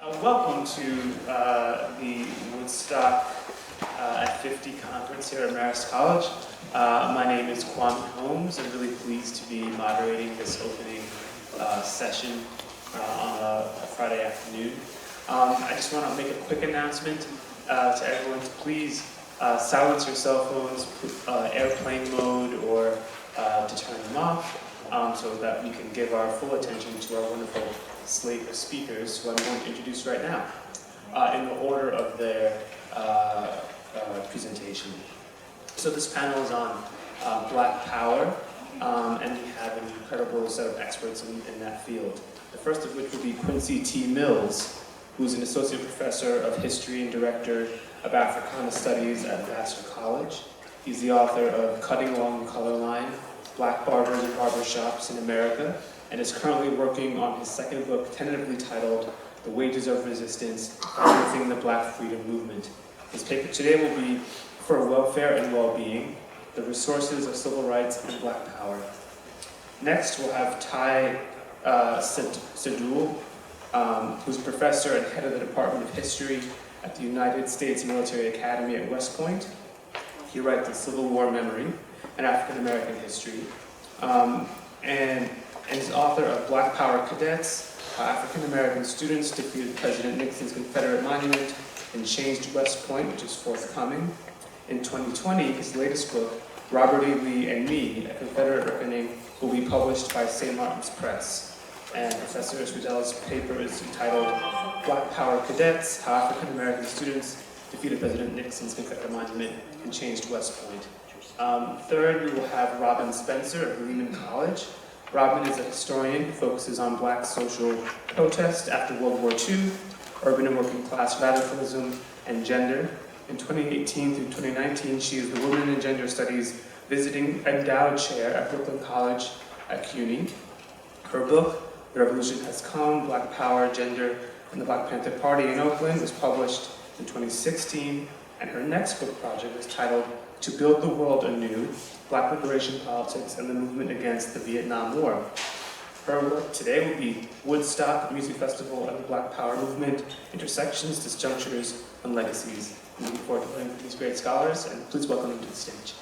Welcome to the Woodstock at 50 conference here at Marist College. My name is Kwame. I'm really pleased to be moderating this opening session on a Friday afternoon. I just want to make a quick announcement to everyone to please silence your cell phones, airplane mode, or to turn them off so that we can give our full attention to our wonderful slate of speakers who I'm going to introduce right now in the order of their presentation. So this panel is on Black Power, and we have an incredible set of experts in that field. The first of which will be Quincy T. Mills, who's an associate professor of history and director of Africana Studies at Vassar College. He's the author of Cutting Along the Color Line, Black Barbers and Barbershops in America, and is currently working on his second book, tentatively titled The Wages of Resistance, Unearthing the Black Freedom Movement. His paper today will be For Welfare and Wellbeing, The Resources of Civil Rights and Black Power. Next, we'll have Seidule, who's professor and head of the Department of History at the United States Military Academy at West Point. He writes a Civil War memory and African American history, and is author of Black Power Cadets, how African American students defeated President Nixon's Confederate monument and changed West Point, which is forthcoming. In 2020, his latest book, Robert E. Lee and Me, A Confederate Reckoning, will be published by St. Martin's Press. And Professor Seidul's paper is entitled Black Power Cadets, how African American students defeated President Nixon's Confederate monument and changed West Point. Third, we will have Robyn Spencer of Lehman College. Robyn is a historian who focuses on Black social protest after World War II, urban and working class radicalism, and gender. In 2018 through 2019, she is the Women and Gender Studies Visiting Endowed Chair at Brooklyn College at CUNY. Her book, The Revolution Has Come, Black Power, Gender, and the Black Panther Party in Oakland was published in 2016, and her next book project is titled To Build the World Anew, Black Liberation Politics and the Movement Against the Vietnam War. Her work today will be Woodstock, Music Festival, and the Black Power Movement, Intersections, Disjunctures, and Legacies. I'm looking forward to learning from these great scholars, and please welcome them to the stage.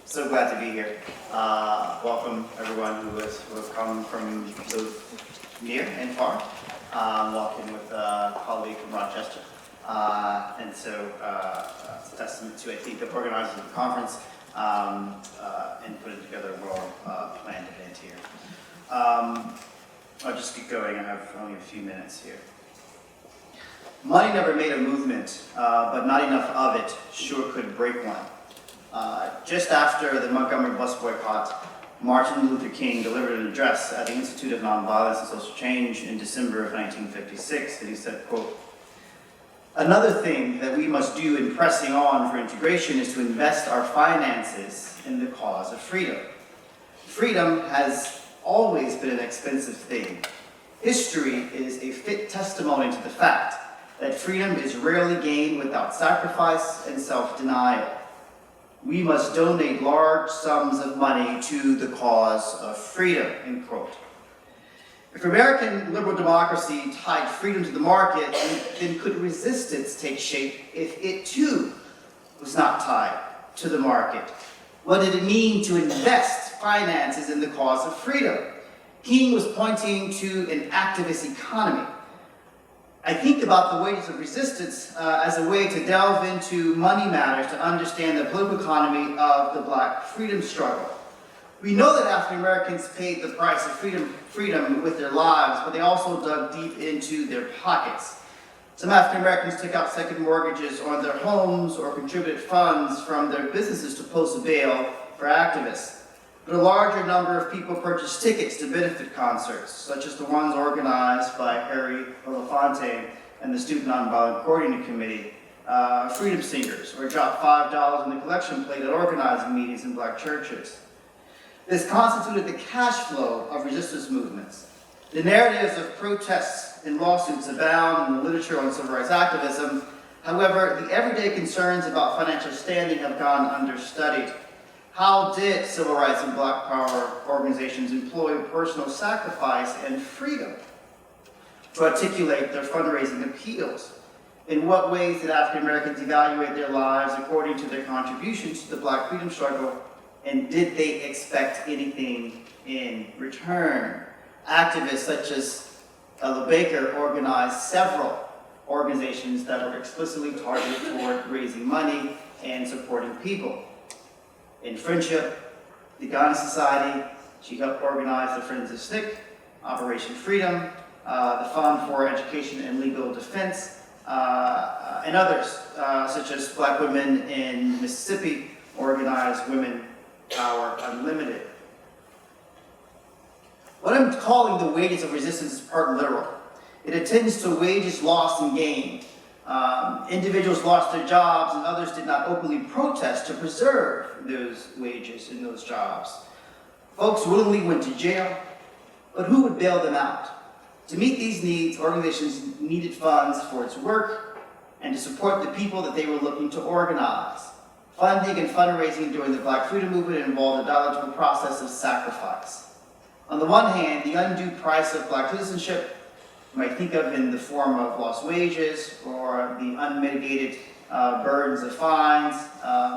So glad to be here. Welcome everyone who has come from so near and far. Walking with a colleague from Rochester. And so it's a testament to, I think, the organizers of the conference and putting together a well-planned event here. I'll just get going. I have only a few minutes here. Money never made a movement, but not enough of it sure could break one. Just after the Montgomery bus boycott, Martin Luther King delivered an address at the Institute of Nonviolence and Social Change in December of 1956, and he said, quote, "Another thing that we must do in pressing on for integration is to invest our finances in the cause of freedom. Freedom has always been an expensive thing. History is a fit testimony to the fact that freedom is rarely gained without sacrifice and self-denial. We must donate large sums of money to the cause of freedom," end quote. If American liberal democracy tied freedom to the market, then could resistance take shape if it too was not tied to the market? What did it mean to invest finances in the cause of freedom? King was pointing to an activist economy. I think about the wages of resistance as a way to delve into money matters to understand the political economy of the Black freedom struggle. We know that African Americans paid the price of freedom with their lives, but they also dug deep into their pockets. Some African Americans took out second mortgages on their homes or contributed funds from their businesses to post bail for activists. But a larger number of people purchased tickets to benefit concerts, such as the ones organized by Harry Belafonte and the Student Nonviolent Coordinating Committee, Freedom Singers, or dropped $5 in the collection plate at organizing meetings in Black churches. This constituted the cash flow of resistance movements. The narratives of protests and lawsuits abound in the literature on civil rights activism. However, the everyday concerns about financial standing have gone understudied. How did civil rights and Black power organizations employ personal sacrifice and freedom to articulate their fundraising appeals. In what ways did African Americans evaluate their lives according to their contributions to the Black freedom struggle, and did they expect anything in return? Activists such as Ella Baker organized several organizations that were explicitly targeted toward raising money and supporting people. In Friendship, the Ghana Society, she helped organize the Friends of SNCC, Operation Freedom, the Fund for Education and Legal Defense, and others, such as Black women in Mississippi organized Women Power Unlimited. What I'm calling the wages of resistance is part literal. It attends to wages lost and gained. Individuals lost their jobs and others did not openly protest to preserve those wages and those jobs. Folks willingly went to jail, but who would bail them out? To meet these needs, organizations needed funds for its work and to support the people that they were looking to organize. Funding and fundraising during the Black Freedom Movement involved a dialectical process of sacrifice. On the one hand, the undue price of Black citizenship, you might think of in the form of lost wages or the unmitigated burdens of fines,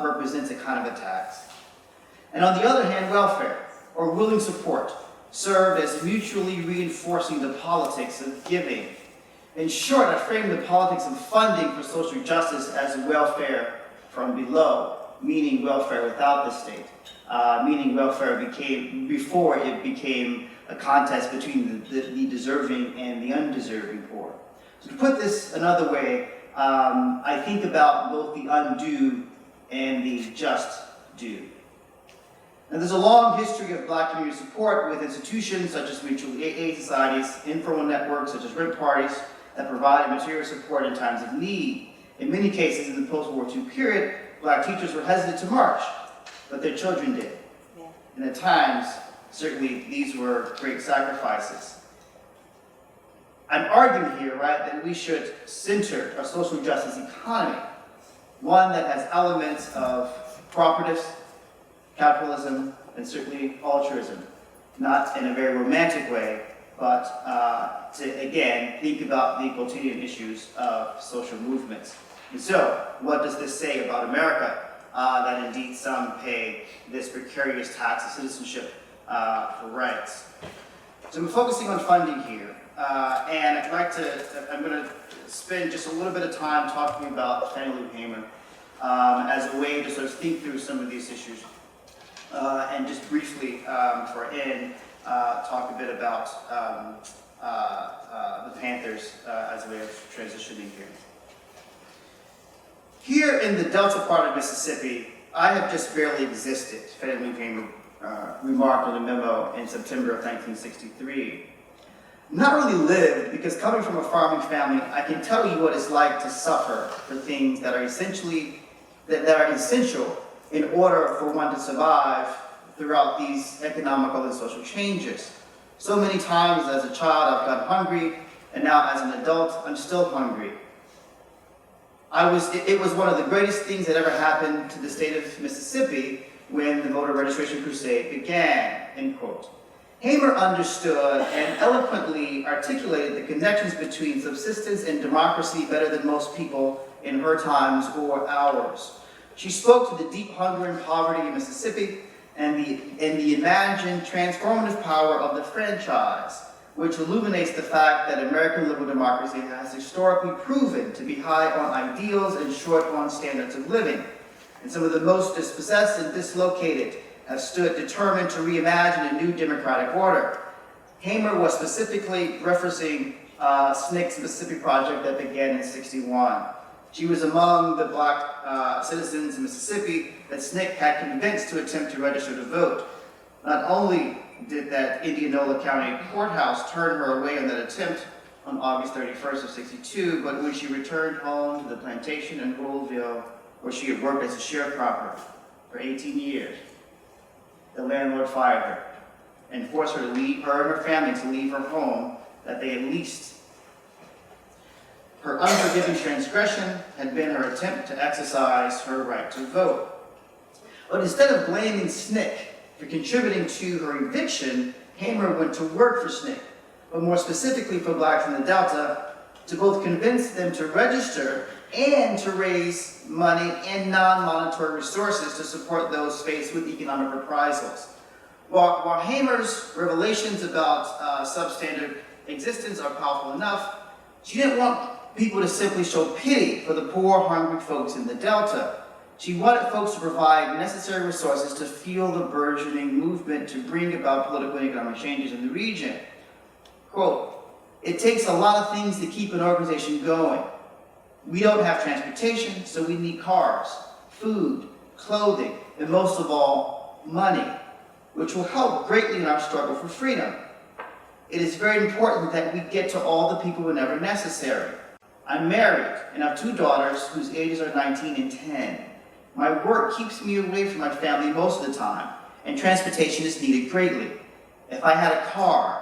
represents a kind of a tax. And on the other hand, welfare, or willing support, served as mutually reinforcing the politics of giving. In short, I frame the politics of funding for social justice as welfare from below, meaning welfare without the state, meaning welfare before it became a contest between the deserving and the undeserving poor. So to put this another way, I think about both the undue and the just due. Now, there's a long history of Black community support with institutions such as mutual aid societies, informal networks such as rent parties that provided material support in times of need. In many cases in the post-World II period, Black teachers were hesitant to march, but their children did. Yeah. And at times, certainly, these were great sacrifices. I'm arguing here, right, that we should center a social justice economy, one that has elements of cooperatives, capitalism, and certainly altruism, not in a very romantic way, but to, again, think about the quotidian issues of social movements. And so, what does this say about America, that indeed some pay this precarious tax of citizenship for rights? So I'm focusing on funding here, and I'm going to spend just a little bit of time talking about Fannie Lou Hamer as a way to sort of think through some of these issues. And just briefly, for I end, talk a bit about the Panthers as a way of transitioning here. Here in the Delta part of Mississippi, I have just barely existed, Fannie Lou Hamer remarked in a memo in September of 1963. Not really lived, because coming from a farming family, I can tell you what it's like to suffer for things that are essential in order for one to survive throughout these economical and social changes. So many times as a child I've got hungry, and now as an adult I'm still hungry. It was one of the greatest things that ever happened to the state of Mississippi when the voter registration crusade began, end quote. Hamer understood and eloquently articulated the connections between subsistence and democracy better than most people in her times or ours. She spoke to the deep hunger and poverty in Mississippi and the imagined transformative power of the franchise, which illuminates the fact that American liberal democracy has historically proven to be high on ideals and short on standards of living. And some of the most dispossessed and dislocated have stood determined to reimagine a new democratic order. Hamer was specifically referencing SNCC's Mississippi project that began in '61. She was among the Black citizens in Mississippi that SNCC had convinced to attempt to register to vote. Not only did that Indianola County courthouse turn her away on that attempt on August 31st of '62, but when she returned home to the plantation in Ruleville, where she had worked as a sharecropper for 18 years, the landlord fired her and forced her to leave, her and her family to leave her home that they had leased. Her unforgiving transgression had been her attempt to exercise her right to vote. But instead of blaming SNCC for contributing to her eviction, Hamer went to work for SNCC, but more specifically for blacks in the Delta, to both convince them to register and to raise money and non-monetary resources to support those faced with economic reprisals. While Hamer's revelations about substandard existence are powerful enough, she didn't want people to simply show pity for the poor, hungry folks in the Delta. She wanted folks to provide necessary resources to fuel the burgeoning movement to bring about political and economic changes in the region. Quote, "It takes a lot of things to keep an organization going. We don't have transportation, so we need cars, food, clothing, and most of all, money, which will help greatly in our struggle for freedom. It is very important that we get to all the people whenever necessary. I'm married and have 2 daughters whose ages are 19 and 10. My work keeps me away from my family most of the time, and transportation is needed greatly. If I had a car,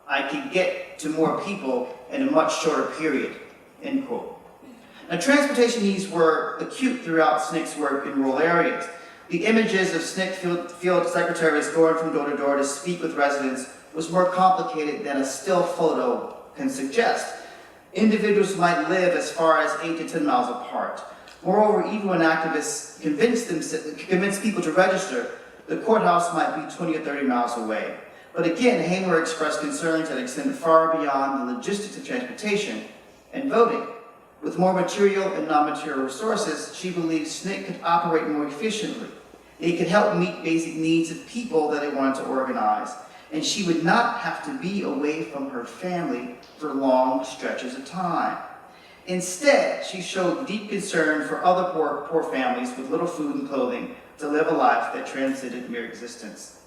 I could get to more people in a much shorter period," end quote. Now, transportation needs were acute throughout SNCC's work in rural areas. The images of SNCC field secretaries going from door to door to speak with residents was more complicated than a still photo can suggest. Individuals might live as far as 8 to 10 miles apart. Moreover, even when activists convinced people to register, the courthouse might be 20 or 30 miles away. But again, Hamer expressed concerns that extended far beyond the logistics of transportation and voting. With more material and non-material resources, she believed SNCC could operate more efficiently. They could help meet basic needs of people that they wanted to organize, and she would not have to be away from her family for long stretches of time. Instead, she showed deep concern for other poor families with little food and clothing to live a life that transcended mere existence.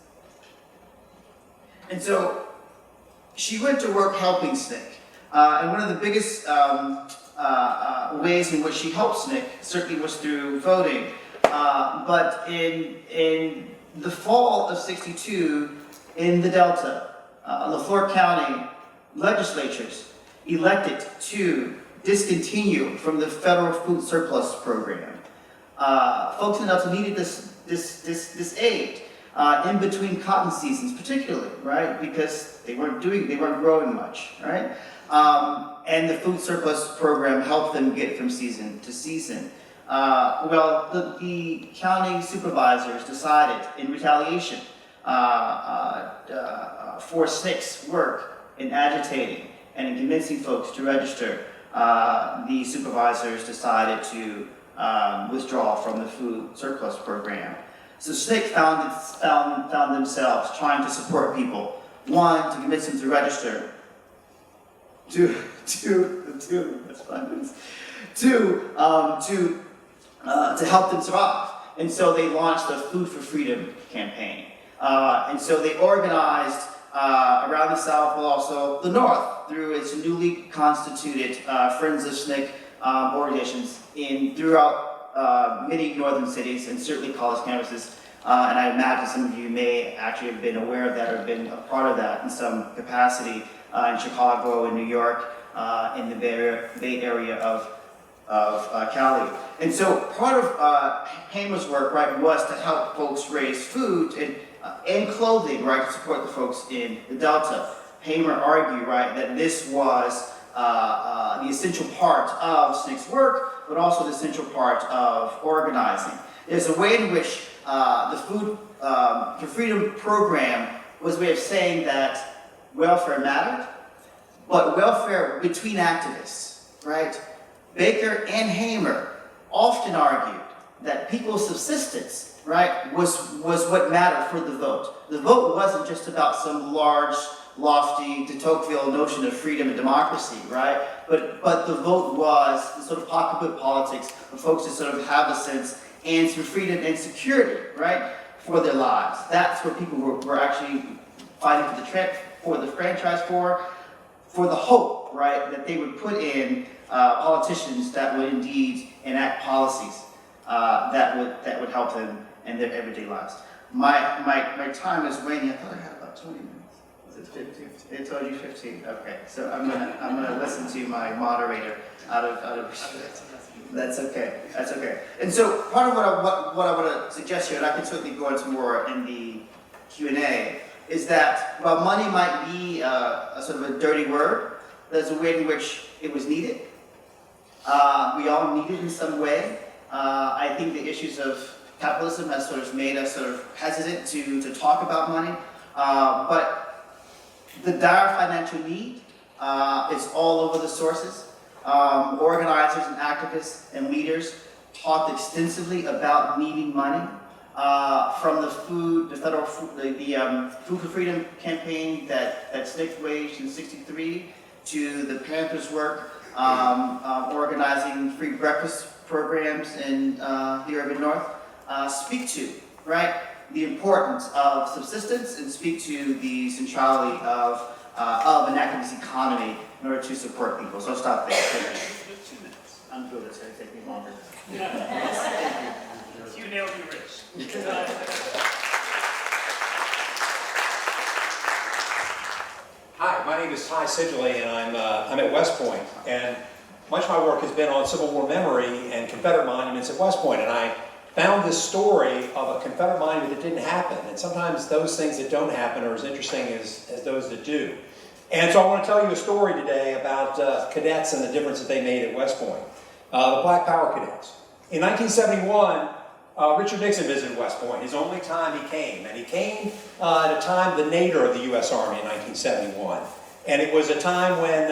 And so she went to work helping SNCC. And one of the biggest ways in which she helped SNCC certainly was through voting. But in the fall of '62, in the Delta, LaFleur County legislatures elected to discontinue from the federal food surplus program. Folks in the Delta needed this aid in between cotton seasons, particularly, right? Because they weren't growing much, right? And the food surplus program helped them get from season to season. The county supervisors decided, in retaliation for SNCC's work in agitating and in convincing folks to register, the supervisors decided to withdraw from the food surplus program. So SNCC found themselves trying to support people. One, to convince them to register. Two, to help them survive. And so they launched the Food for Freedom campaign. And so they organized around the South, but also the North, through its newly constituted Friends of SNCC organizations throughout many northern cities and certainly college campuses. And I imagine some of you may actually have been aware of that or been a part of that in some capacity in Chicago and New York, in the Bay Area of Cali. And so part of Hamer's work, right, was to help folks raise food and clothing, right, to support the folks in the Delta. Hamer argued, right, that this was the essential part of SNCC's work, but also the essential part of organizing. There's a way in which the Food for Freedom program was a way of saying that welfare mattered, but welfare between activists, right? Baker and Hamer often argued that people's subsistence, right, was what mattered for the vote. The vote wasn't just about some large, lofty, de Tocqueville notion of freedom and democracy, right? But the vote was the sort of pocketbook politics of folks to sort of have a sense and some freedom and security, right, for their lives. That's what people were actually fighting for the franchise for the hope, right, that they would put in politicians that would indeed enact policies that would help them in their everyday lives. My time is waning. I thought I had about 20 minutes. Was it 15? It told you 15. Okay, so I'm gonna listen to my moderator out of respect. That's okay. That's okay. And so part of what I want to suggest here, and I can certainly go into more in the Q&A, is that while money might be a sort of a dirty word, there's a way in which it was needed. We all need it in some way. I think the issues of capitalism has sort of made us sort of hesitant to talk about money. But the dire financial need is all over the sources. Organizers and activists and leaders talked extensively about needing money. From the federal Food for Freedom campaign that Snick waged in '63 to the Panther's work organizing free breakfast programs in the urban north, speak to, right, the importance of subsistence and speak to the centrality of an activist economy in order to support people. So I'll stop there. 2 minutes. I'm good. It's going to take me longer. You nailed me, Rich. Hi, my name is Seidule, and I'm at West Point, and much of my work has been on Civil War memory and Confederate monuments at West Point, and I found this story of a Confederate monument that didn't happen, and sometimes those things that don't happen are as interesting as those that do. And so I want to tell you a story today about cadets and the difference that they made at West Point. The Black Power Cadets. In 1971, Richard Nixon visited West Point, his only time he came. And he came at a time the nadir of the U.S. Army in 1971. And it was a time when,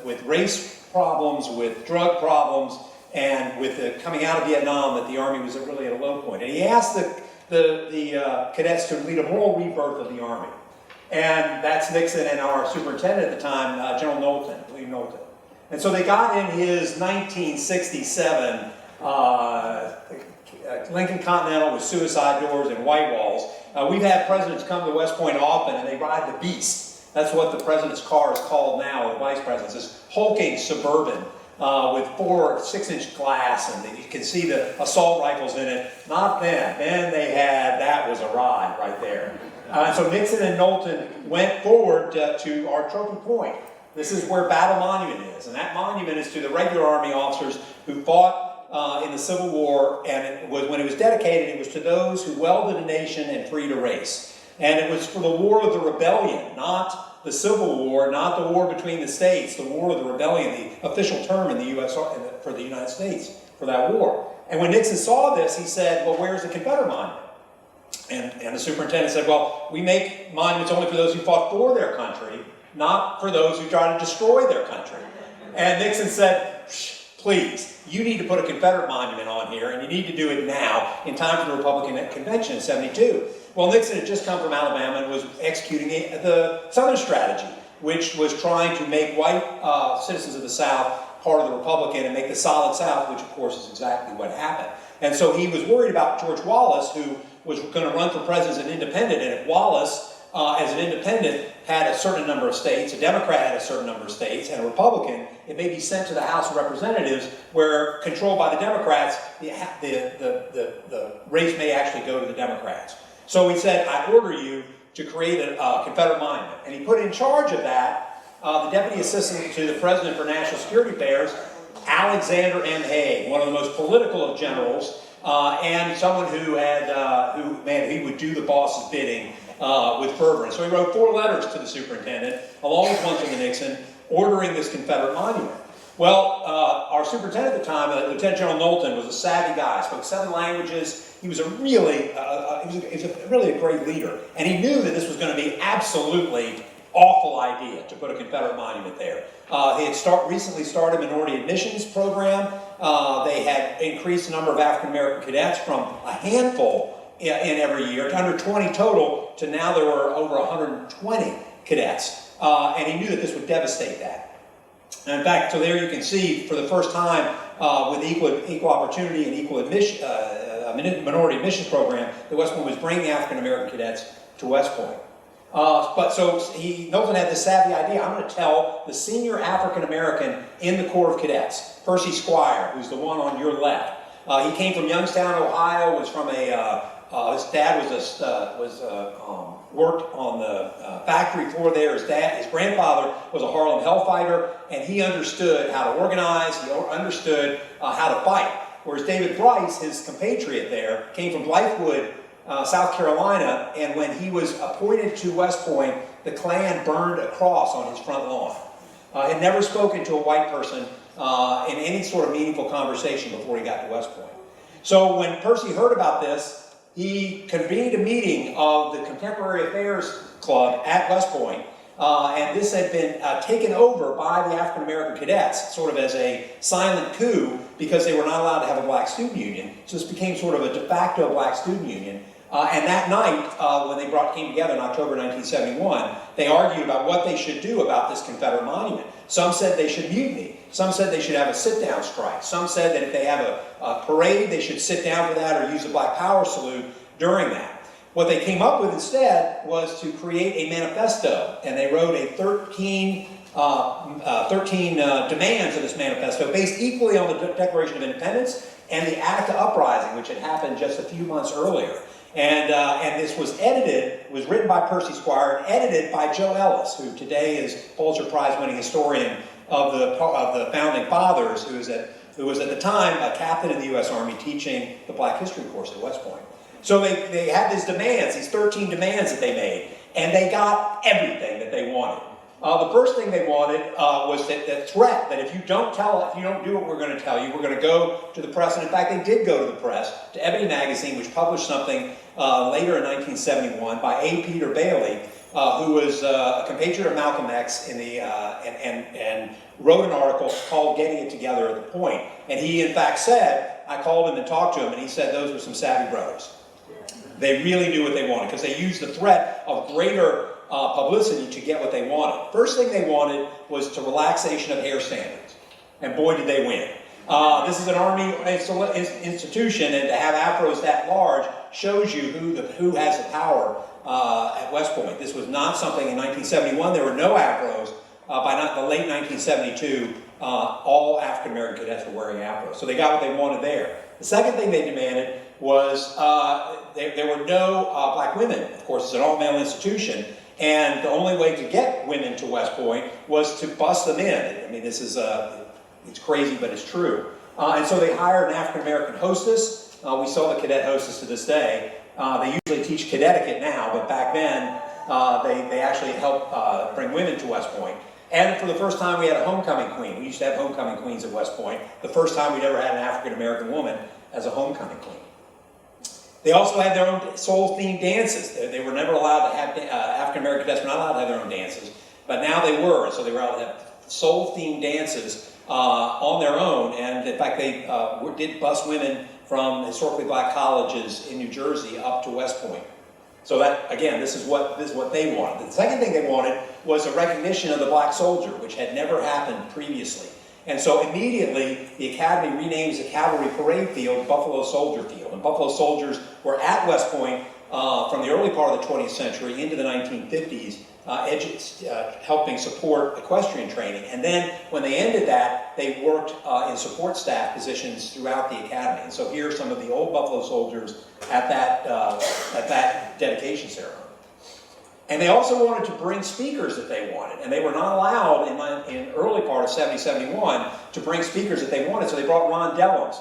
with race problems, with drug problems, and with the coming out of Vietnam, that the Army was really at a low point. And he asked the cadets to lead a moral rebirth of the Army. And that's Nixon and our superintendent at the time, General Knowlton, William Knowlton. And so they got in his 1967 Lincoln Continental with suicide doors and white walls. We've had presidents come to West Point often, and they ride the Beast. That's what the president's car is called now, the vice president's. This hulking Suburban with 4 6-inch glass, and you can see the assault rifles in it. Not then. Then they had, that was a ride right there. So Nixon and Knowlton went forward to our trophy point. This is where Battle Monument is, and that monument is to the regular Army officers who fought in the Civil War, and it was, when it was dedicated, it was to those who welded a nation and freed a race. And it was for the War of the Rebellion, not the Civil War, not the war between the states, the War of the Rebellion, the official term in the U.S. for the United States for that war. And when Nixon saw this, he said, well, where's the Confederate monument? And the superintendent said, well, we make monuments only for those who fought for their country, not for those who try to destroy their country. And Nixon said, please, you need to put a Confederate monument on here, and you need to do it now, in time for the Republican Convention in '72. Well, Nixon had just come from Alabama and was executing the Southern strategy, which was trying to make white citizens of the South part of the Republican and make the solid South, which of course is exactly what happened. And so he was worried about George Wallace, who was going to run for president as an independent, and if Wallace, as an independent, had a certain number of states, a Democrat had a certain number of states, and a Republican, it may be sent to the House of Representatives, where, controlled by the Democrats, the race may actually go to the Democrats. So he said, I order you to create a Confederate monument. And he put in charge of that the Deputy Assistant to the President for National Security Affairs, Alexander M. Haig, one of the most political of generals, and someone who had, he would do the boss's bidding with fervor. And so he wrote 4 letters to the superintendent, along with one to the Nixon, ordering this Confederate monument. Well, our superintendent at the time, Lieutenant General Knowlton, was a savvy guy, spoke 7 languages. He was a really a great leader. And he knew that this was going to be absolutely awful idea to put a Confederate monument there. He had recently started a minority admissions program. They had increased the number of African American cadets from a handful in every year to under 20 total, to now there were over 120 cadets. And he knew that this would devastate that. And in fact, so there you can see, for the first time, with equal opportunity and equal admission, minority admissions program, that West Point was bringing African American cadets to West Point. Knowlton had this savvy idea. I'm going to tell the senior African American in the Corps of Cadets, Percy Squire, who's the one on your left. He came from Youngstown, Ohio. Was from his dad worked on the factory floor there. His grandfather was a Harlem Hellfighter, and he understood how to organize. He understood how to fight. Whereas David Bryce, his compatriot there, came from Blythewood, South Carolina, and when he was appointed to West Point, the Klan burned a cross on his front lawn. Had never spoken to a white person in any sort of meaningful conversation before he got to West Point. So when Percy heard about this, he convened a meeting of the Contemporary Affairs Club at West Point, and this had been taken over by the African American cadets, sort of as a silent coup, because they were not allowed to have a black student union. So this became sort of a de facto black student union. And that night, when they came together in October 1971, they argued about what they should do about this Confederate monument. Some said they should mutiny. Some said they should have a sit-down strike. Some said that if they have a parade, they should sit down for that or use a Black Power salute during that. What they came up with instead was to create a manifesto, and they wrote a 13 demands in this manifesto based equally on the Declaration of Independence and the Attica Uprising, which had happened just a few months earlier. And this was written by Percy Squire and edited by Joe Ellis, who today is Pulitzer Prize-winning historian of the Founding Fathers, who was at the time a captain in the U.S. Army teaching the Black History course at West Point. So they had these demands, these 13 demands that they made, and they got everything that they wanted. The first thing they wanted was the threat that if you don't do what we're going to tell you, we're going to go to the press. And in fact, they did go to the press, to Ebony magazine, which published something later in 1971 by A. Peter Bailey, who was a compatriot of Malcolm X and wrote an article called "Getting It Together at the Point." And he, in fact, said, I called him and talked to him, and he said those were some savvy brothers. They really knew what they wanted because they used the threat of greater publicity to get what they wanted. First thing they wanted was the relaxation of hair standards. And boy, did they win. This is an Army institution, and to have afros that large shows you who has the power at West Point. This was not something in 1971. There were no afros. By the late 1972, all African American cadets were wearing afros. So they got what they wanted there. The second thing they demanded was there were no black women. Of course, it's an all-male institution. And the only way to get women to West Point was to bus them in. I mean, this is, it's crazy, but it's true. And so they hired an African-American hostess. We saw the cadet hostess to this day. They usually teach cadet etiquette now, but back then, they actually helped bring women to West Point. And for the first time, we had a homecoming queen. We used to have homecoming queens at West Point. The first time we'd ever had an African-American woman as a homecoming queen. They also had their own soul-themed dances. They were never allowed to have, African-American cadets were not allowed to have their own dances, but now they were, so they were allowed to have soul-themed dances on their own, and in fact they did bus women from historically black colleges in New Jersey up to West Point. So that, again, this is what they wanted. The second thing they wanted was a recognition of the black soldier, which had never happened previously. And so immediately, the Academy renames the cavalry parade field Buffalo Soldier Field. And Buffalo soldiers were at West Point from the early part of the 20th century into the 1950s, helping support equestrian training. And then when they ended that, they worked in support staff positions throughout the Academy. And so here are some of the old Buffalo soldiers at that dedication ceremony. And they also wanted to bring speakers that they wanted, and they were not allowed in early part of 70-71 to bring speakers that they wanted, so they brought Ron Dellums,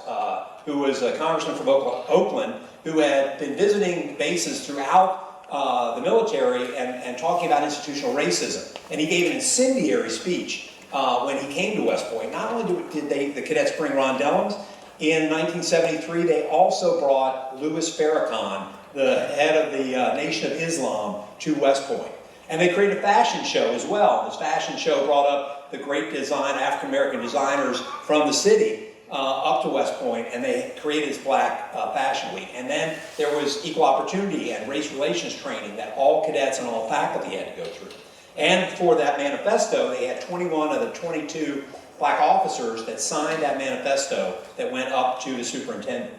who was a congressman from Oakland, who had been visiting bases throughout the military and talking about institutional racism. And he gave an incendiary speech when he came to West Point. Not only did the cadets bring Ron Dellums, in 1973 they also brought Louis Farrakhan, the head of the Nation of Islam, to West Point. And they created a fashion show as well. This fashion show brought up the great African-American designers from the city up to West Point, and they created this Black Fashion Week. And then there was equal opportunity and race relations training that all cadets and all faculty had to go through. And for that manifesto, they had 21 of the 22 black officers that signed that manifesto that went up to the superintendent.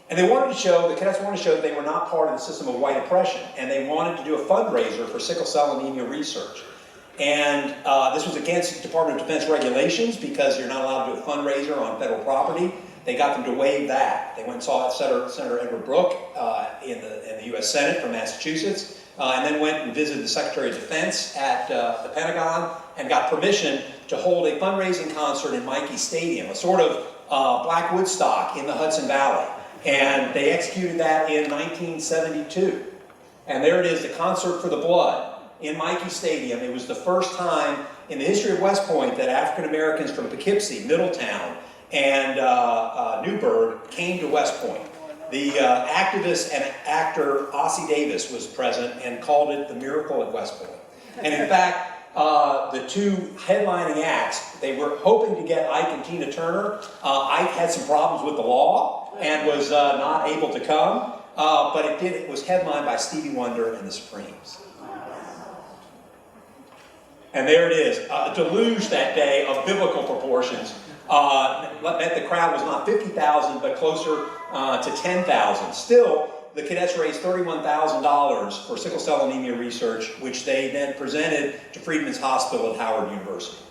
And the cadets wanted to show that they were not part of the system of white oppression, and they wanted to do a fundraiser for sickle cell anemia research. And this was against Department of Defense regulations because you're not allowed to do a fundraiser on federal property. They got them to waive that. They went and saw Senator Edward Brooke in the U.S. Senate from Massachusetts, and then went and visited the Secretary of Defense at the Pentagon and got permission to hold a fundraising concert in Mikey Stadium, a sort of Black Woodstock in the Hudson Valley. And they executed that in 1972. And there it is, the Concert for the Blood in Mikey Stadium. It was the first time in the history of West Point that African Americans from Poughkeepsie, Middletown, and Newburgh came to West Point. The activist and actor Ossie Davis was present and called it the Miracle at West Point. And in fact, the two headlining acts, they were hoping to get Ike and Tina Turner. Ike had some problems with the law and was not able to come, but it was headlined by Stevie Wonder and the Supremes. And there it is, a deluge that day of biblical proportions. Meant the crowd was not 50,000, but closer to 10,000. Still, the cadets raised $31,000 for sickle cell anemia research, which they then presented to Freedmen's Hospital at Howard University.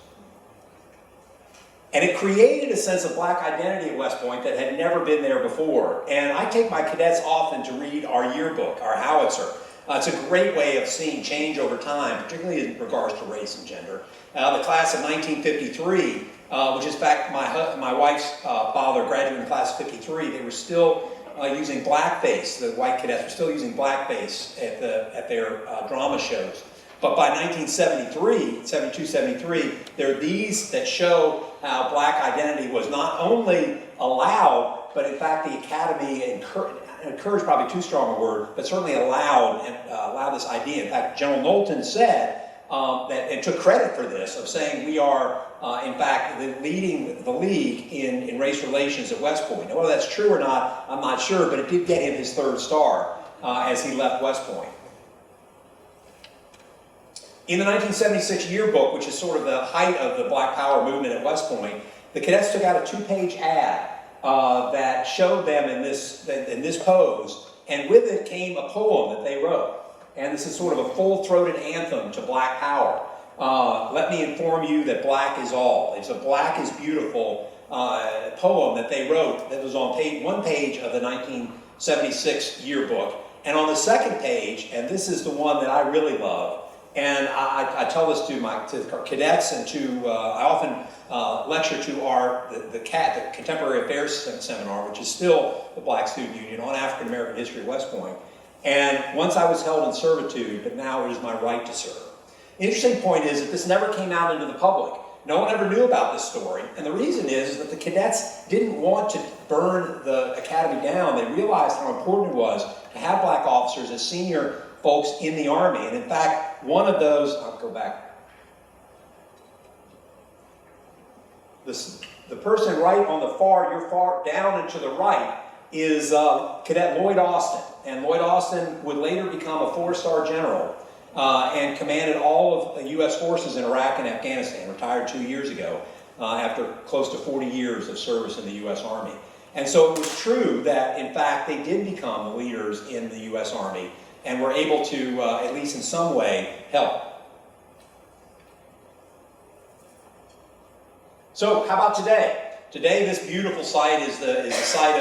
And it created a sense of black identity at West Point that had never been there before. And I take my cadets often to read our yearbook, our howitzer. It's a great way of seeing change over time, particularly in regards to race and gender. The class of 1953, which is in fact my wife's father graduated in the class of 53, they were still using blackface. The white cadets were still using blackface at their drama shows. But by 1973, 72, 73, there are these that show how black identity was not only allowed, but in fact the Academy encouraged probably too strong a word, but certainly allowed this idea. In fact, General Knowlton said that, and took credit for this, of saying we are, in fact, leading the league in race relations at West Point. Now, whether that's true or not, I'm not sure, but it did get him his third star as he left West Point. In the 1976 yearbook, which is sort of the height of the Black Power movement at West Point, the cadets took out a 2-page ad that showed them in this pose, and with it came a poem that they wrote. And this is sort of a full-throated anthem to Black Power. Let me inform you that black is all. It's a Black is Beautiful poem that they wrote that was on one page of the 1976 yearbook. And on the second page, and this is the one that I really love, and I tell this to our cadets, and I often lecture to the Contemporary Affairs Seminar, which is still the Black Student Union on African American history at West Point. And once I was held in servitude, but now it is my right to serve. The interesting point is that this never came out into the public. No one ever knew about this story. And the reason is that the cadets didn't want to burn the academy down. They realized how important it was to have black officers as senior folks in the Army. And in fact, one of those, I'll go back. The person right on the far down and to the right is Cadet Lloyd Austin. And Lloyd Austin would later become a 4-star general and commanded all of the U.S. forces in Iraq and Afghanistan, retired 2 years ago after close to 40 years of service in the U.S. Army. And so it was true that, in fact, they did become the leaders in the U.S. Army and were able to, at least in some way, help. So, how about today? Today, this beautiful site is the site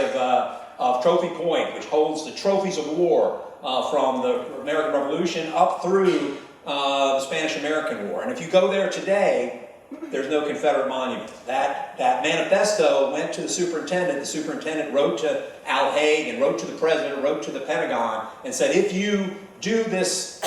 of Trophy Point, which holds the trophies of war from the American Revolution up through the Spanish-American War. And if you go there today, there's no Confederate monument. That manifesto went to the superintendent. The superintendent wrote to Al Haig and wrote to the president, wrote to the Pentagon, and said, if you do this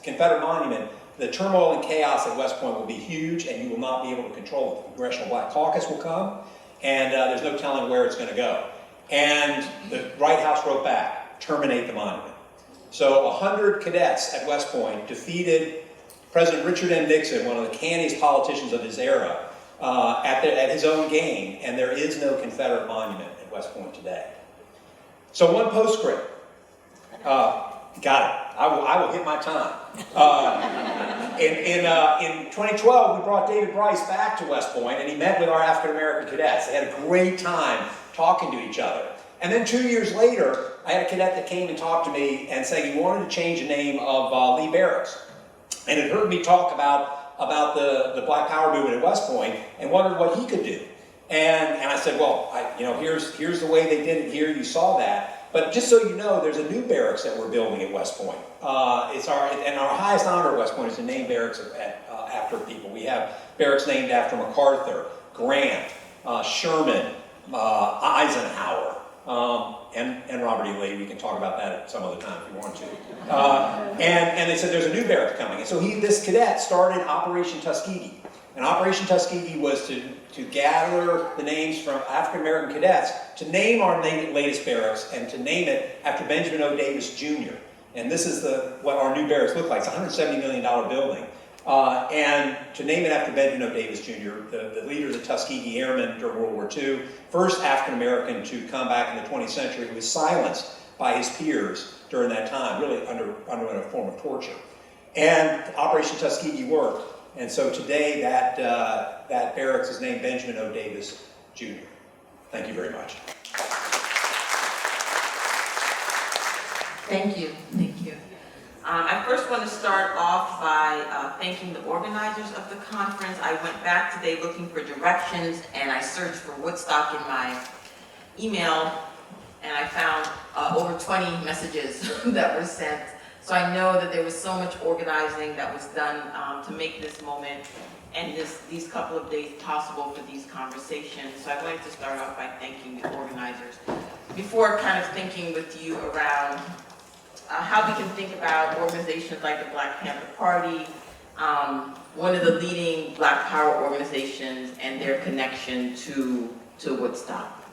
Confederate monument, the turmoil and chaos at West Point will be huge, and you will not be able to control it. The Congressional Black Caucus will come, and there's no telling where it's going to go. And the White House wrote back, terminate the monument. So 100 cadets at West Point defeated President Richard M. Nixon, one of the canniest politicians of his era, at his own game, and there is no Confederate monument at West Point today. So one postscript. Got it. I will hit my time. In 2012, we brought David Bryce back to West Point, and he met with our African American cadets. They had a great time talking to each other. And then 2 years later, I had a cadet that came and talked to me and said he wanted to change the name of Lee Barracks, and had heard me talk about the Black Power movement at West Point and wondered what he could do. And I said, well, here's the way they did it here. You saw that. But just so you know, there's a new barracks that we're building at West Point. Our highest honor at West Point is to name barracks after people. We have barracks named after MacArthur, Grant, Sherman, Eisenhower, and Robert E. Lee. We can talk about that at some other time if you want to. And they said there's a new barracks coming. And so this cadet started Operation Tuskegee. And Operation Tuskegee was to gather the names from African American cadets to name our latest barracks and to name it after Benjamin O. Davis Jr. And this is what our new barracks look like. It's a $170 million building. And to name it after Benjamin O. Davis Jr., the leader of the Tuskegee Airmen during World War II, first African American to come back in the 20th century, who was silenced by his peers during that time, really under a form of torture. And Operation Tuskegee worked. And so today that barracks is named Benjamin O. Davis Jr. Thank you very much. Thank you. Thank you. I first want to start off by thanking the organizers of the conference. I went back today looking for directions, and I searched for Woodstock in my email, and I found over 20 messages that were sent. So I know that there was so much organizing that was done to make this moment and these couple of days possible for these conversations. So I wanted to start off by thanking the organizers. Before kind of thinking with you around how we can think about organizations like the Black Panther Party, one of the leading Black Power organizations, and their connection to Woodstock.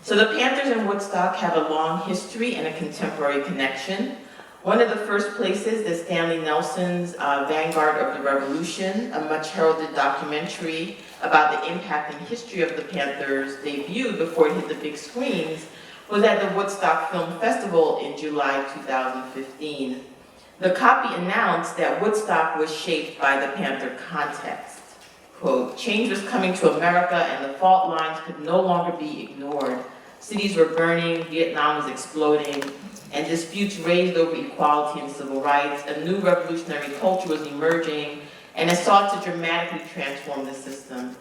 So the Panthers and Woodstock have a long history and a contemporary connection. One of the first places that Stanley Nelson's Vanguard of the Revolution, a much heralded documentary about the impact and history of the Panthers debuted before it hit the big screens, was at the Woodstock Film Festival in July 2015. The copy announced that Woodstock was shaped by the Panther context. Quote, change was coming to America and the fault lines could no longer be ignored. Cities were burning, Vietnam was exploding, and disputes raised over equality and civil rights. A new revolutionary culture was emerging, and it sought to dramatically transform the system.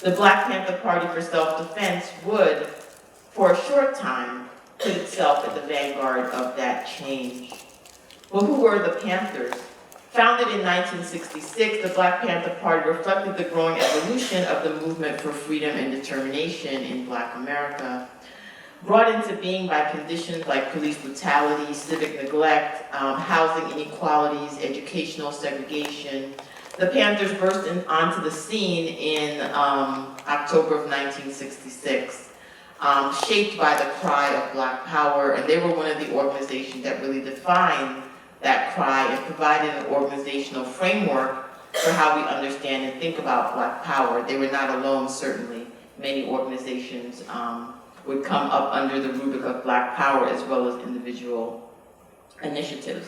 The Black Panther Party for Self-Defense would, for a short time, put itself at the vanguard of that change. Well, who were the Panthers? Founded in 1966, the Black Panther Party reflected the growing evolution of the movement for freedom and determination in Black America. Brought into being by conditions like police brutality, civic neglect, housing inequalities, educational segregation, the Panthers burst onto the scene in October of 1966, shaped by the cry of Black Power, and they were one of the organizations that really defined that cry and provided an organizational framework for how we understand and think about Black Power. They were not alone, certainly. Many organizations would come up under the rubric of Black Power as well as individual initiatives.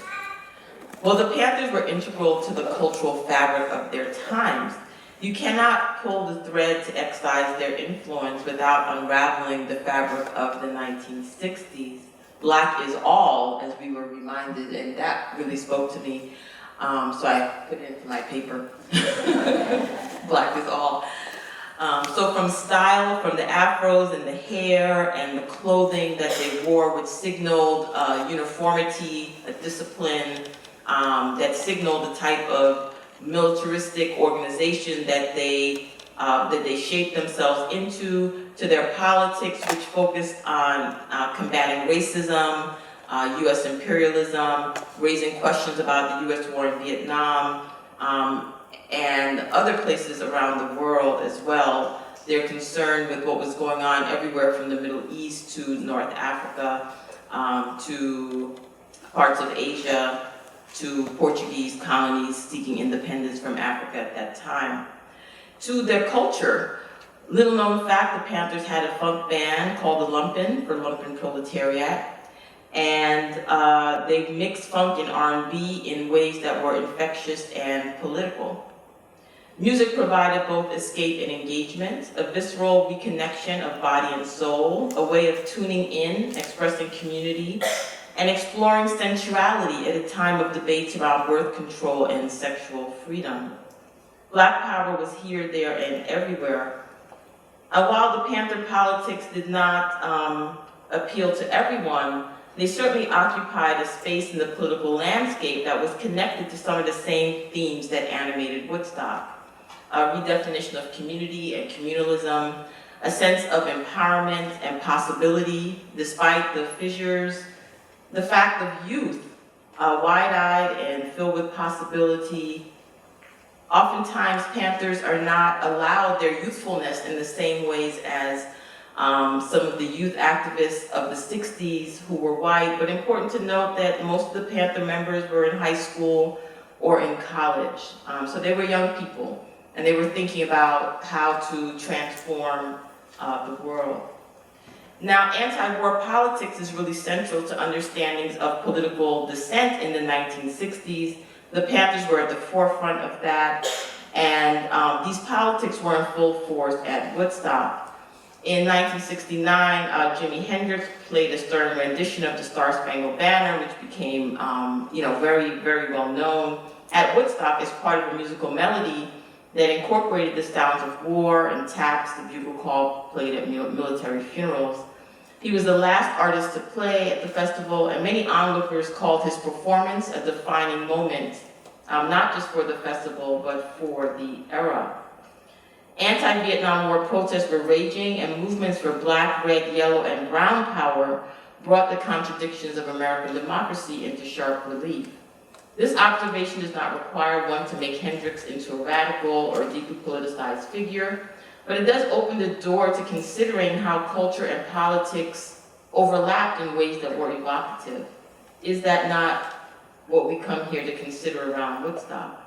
Well, the Panthers were integral to the cultural fabric of their times. You cannot pull the thread to excise their influence without unraveling the fabric of the 1960s. Black is all, as we were reminded, and that really spoke to me. So I put it into my paper. Black is all. So from style, from the afros and the hair and the clothing that they wore, which signaled uniformity, a discipline, that signaled the type of militaristic organization that they shaped themselves into, to their politics, which focused on combating racism, U.S. imperialism, raising questions about the U.S. war in Vietnam, and other places around the world as well. They're concerned with what was going on everywhere from the Middle East to North Africa, to parts of Asia, to Portuguese colonies seeking independence from Africa at that time. To their culture, little known fact, the Panthers had a funk band called the Lumpen, for Lumpen Proletariat, and they mixed funk and R&B in ways that were infectious and political. Music provided both escape and engagement, a visceral reconnection of body and soul, a way of tuning in, expressing community, and exploring sensuality at a time of debates about birth control and sexual freedom. Black power was here, there, and everywhere. While the Panther politics did not appeal to everyone, they certainly occupied a space in the political landscape that was connected to some of the same themes that animated Woodstock. Redefinition of community and communalism, a sense of empowerment and possibility despite the fissures, the fact of youth, wide-eyed and filled with possibility. Oftentimes, Panthers are not allowed their youthfulness in the same ways as some of the youth activists of the 60s who were white, but important to note that most of the Panther members were in high school or in college. So they were young people, and they were thinking about how to transform the world. Now, anti-war politics is really central to understandings of political dissent in the 1960s. The Panthers were at the forefront of that, and these politics were in full force at Woodstock. In 1969, Jimi Hendrix played a stern rendition of the Star Spangled Banner, which became, very, very well known at Woodstock as part of a musical melody that incorporated the sounds of war and taps, the bugle call played at military funerals. He was the last artist to play at the festival, and many onlookers called his performance a defining moment, not just for the festival, but for the era. Anti-Vietnam War protests were raging, and movements for black, red, yellow, and brown power brought the contradictions of American democracy into sharp relief. This observation does not require one to make Hendrix into a radical or deeply politicized figure, but it does open the door to considering how culture and politics overlapped in ways that were evocative. Is that not what we come here to consider around Woodstock?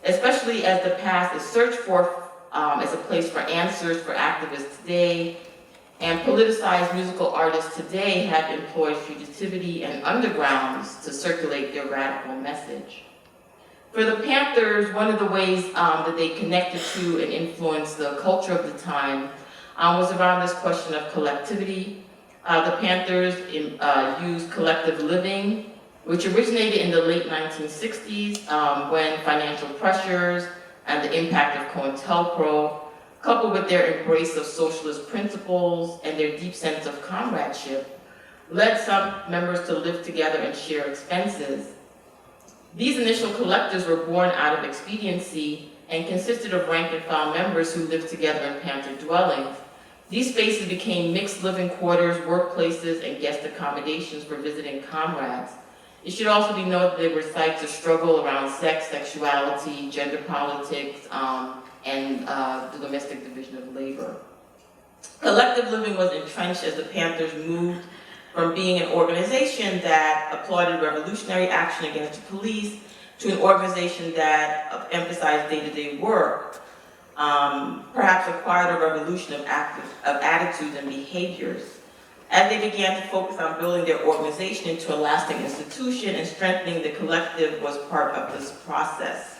Especially as the past is searched for as a place for answers for activists today, and politicized musical artists today have employed fugitivity and undergrounds to circulate their radical message. For the Panthers, one of the ways that they connected to and influenced the culture of the time was around this question of collectivity. The Panthers used collective living, which originated in the late 1960s when financial pressures and the impact of COINTELPRO, coupled with their embrace of socialist principles and their deep sense of comradeship, led some members to live together and share expenses. These initial collectives were born out of expediency and consisted of rank and file members who lived together in Panther dwellings. These spaces became mixed living quarters, workplaces, and guest accommodations for visiting comrades. It should also be noted that they were sites of struggle around sex, sexuality, gender politics, and the domestic division of labor. Collective living was entrenched as the Panthers moved from being an organization that applauded revolutionary action against the police to an organization that emphasized day-to-day work, perhaps acquired a revolution of attitudes and behaviors. As they began to focus on building their organization into a lasting institution, and strengthening the collective was part of this process.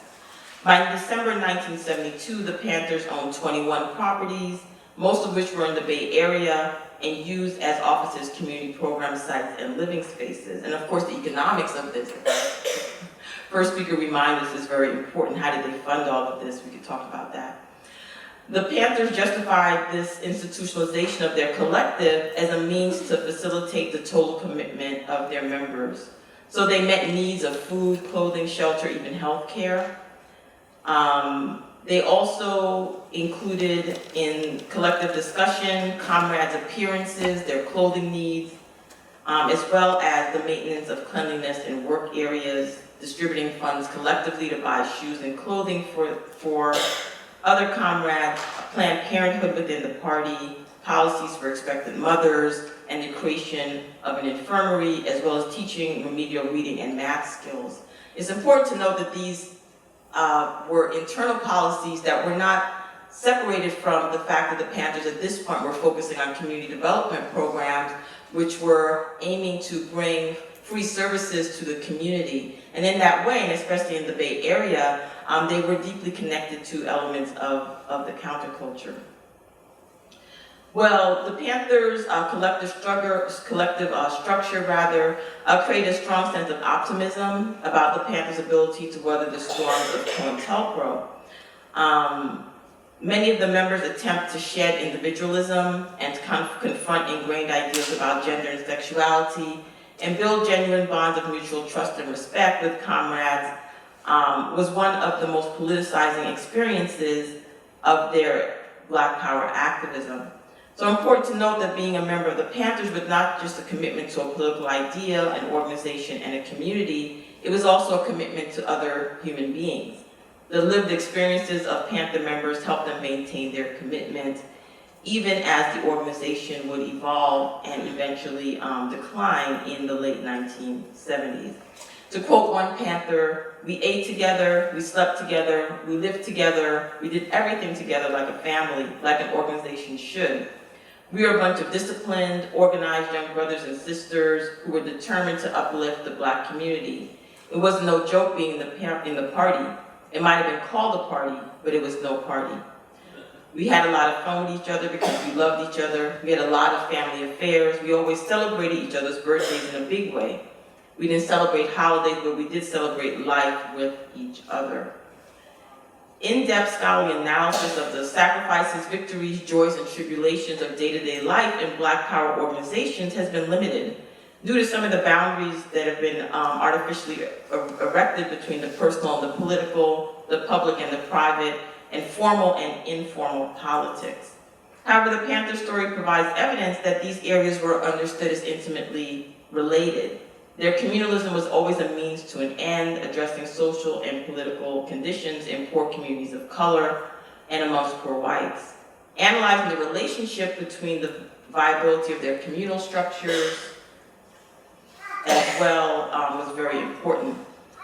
By December 1972, the Panthers owned 21 properties, most of which were in the Bay Area and used as offices, community program sites, and living spaces. And of course, the economics of this. First speaker reminded us is very important. How did they fund all of this? We could talk about that. The Panthers justified this institutionalization of their collective as a means to facilitate the total commitment of their members. So they met needs of food, clothing, shelter, even health care. They also included in collective discussion, comrades' appearances, their clothing needs, as well as the maintenance of cleanliness in work areas, distributing funds collectively to buy shoes and clothing for other comrades, Planned Parenthood within the party, policies for expectant mothers, and the creation of an infirmary, as well as teaching remedial reading and math skills. It's important to note that these were internal policies that were not separated from the fact that the Panthers at this point were focusing on community development programs, which were aiming to bring free services to the community. And in that way, and especially in the Bay Area, they were deeply connected to elements of the counterculture. Well, the Panthers' collective structure created a strong sense of optimism about the Panthers' ability to weather the storms of COINTELPRO. Many of the members attempt to shed individualism and to confront ingrained ideas about gender and sexuality and build genuine bonds of mutual trust and respect with comrades. Was one of the most politicizing experiences of their Black Power activism. So important to note that being a member of the Panthers was not just a commitment to a political idea, an organization, and a community, it was also a commitment to other human beings. The lived experiences of Panther members helped them maintain their commitment, even as the organization would evolve and eventually decline in the late 1970s. To quote one Panther, "We ate together, we slept together, we lived together, we did everything together like a family, like an organization should. We are a bunch of disciplined, organized young brothers and sisters who were determined to uplift the Black community. It wasn't no joke being in the party. It might have been called a party, but it was no party. We had a lot of fun with each other because we loved each other. We had a lot of family affairs. We always celebrated each other's birthdays in a big way. We didn't celebrate holidays, but we did celebrate life with each other." In-depth scholarly analysis of the sacrifices, victories, joys, and tribulations of day-to-day life in Black Power organizations has been limited due to some of the boundaries that have been artificially erected between the personal and the political, the public and the private, and formal and informal politics. However, the Panther story provides evidence that these areas were understood as intimately related. Their communalism was always a means to an end, addressing social and political conditions in poor communities of color and amongst poor whites. Analyzing the relationship between the viability of their communal structures as well was very important.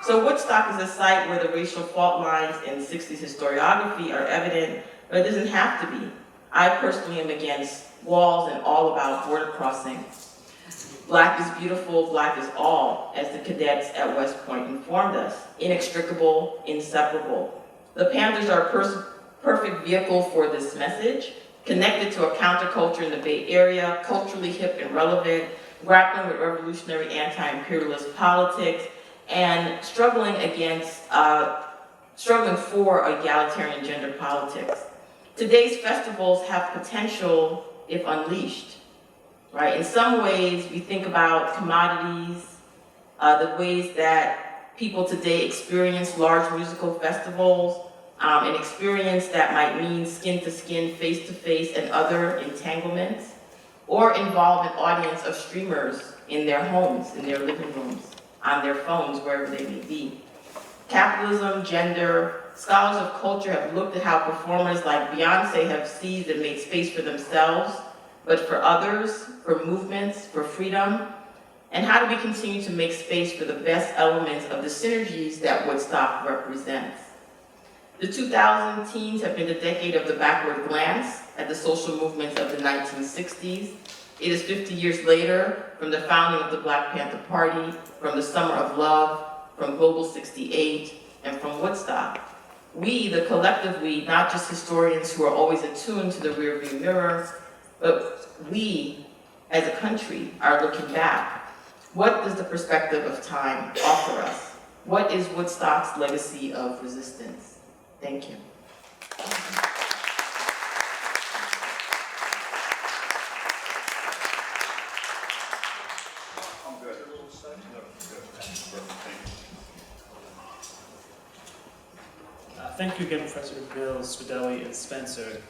So Woodstock is a site where the racial fault lines in 60s historiography are evident, but it doesn't have to be. I personally am against walls and all about border crossing. Black is beautiful, Black is all, as the cadets at West Point informed us. Inextricable, inseparable. The Panthers are a perfect vehicle for this message, connected to a counterculture in the Bay Area, culturally hip and relevant, grappling with revolutionary anti-imperialist politics, and struggling for egalitarian gender politics. Today's festivals have potential if unleashed. Right? In some ways, we think about commodities, the ways that people today experience large musical festivals, an experience that might mean skin-to-skin, face-to-face, and other entanglements, or involve an audience of streamers in their homes, in their living rooms, on their phones, wherever they may be. Capitalism, gender, scholars of culture have looked at how performers like Beyonce have seized and made space for themselves, but for others, for movements, for freedom, and how do we continue to make space for the best elements of the synergies that Woodstock represents. The 2000 teens have been the decade of the backward glance at the social movements of the 1960s. It is 50 years later from the founding of the Black Panther Party, from the Summer of Love, from Global 68, and from Woodstock. We, the collective we, not just historians who are always attuned to the rearview mirror, but we, as a country, are looking back. What does the perspective of time offer us? What is Woodstock's legacy of resistance? Thank you. I'm good. Thank you again, Professor Mills, Fidelli, and Spencer.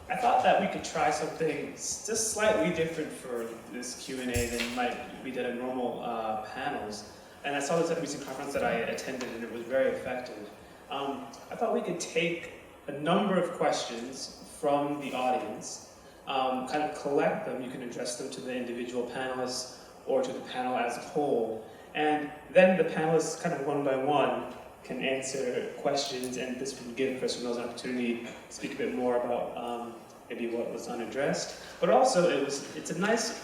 I thought that we could try something just slightly different for this Q&A than we did in normal panels. And I saw this at a recent conference that I attended, and it was very effective. I thought we could take a number of questions from the audience, kind of collect them. You can address them to the individual panelists or to the panel as a whole. And then the panelists, kind of one by one, can answer questions, and this would give Professor Mills an opportunity to speak a bit more about maybe what was unaddressed. But also, it's a nice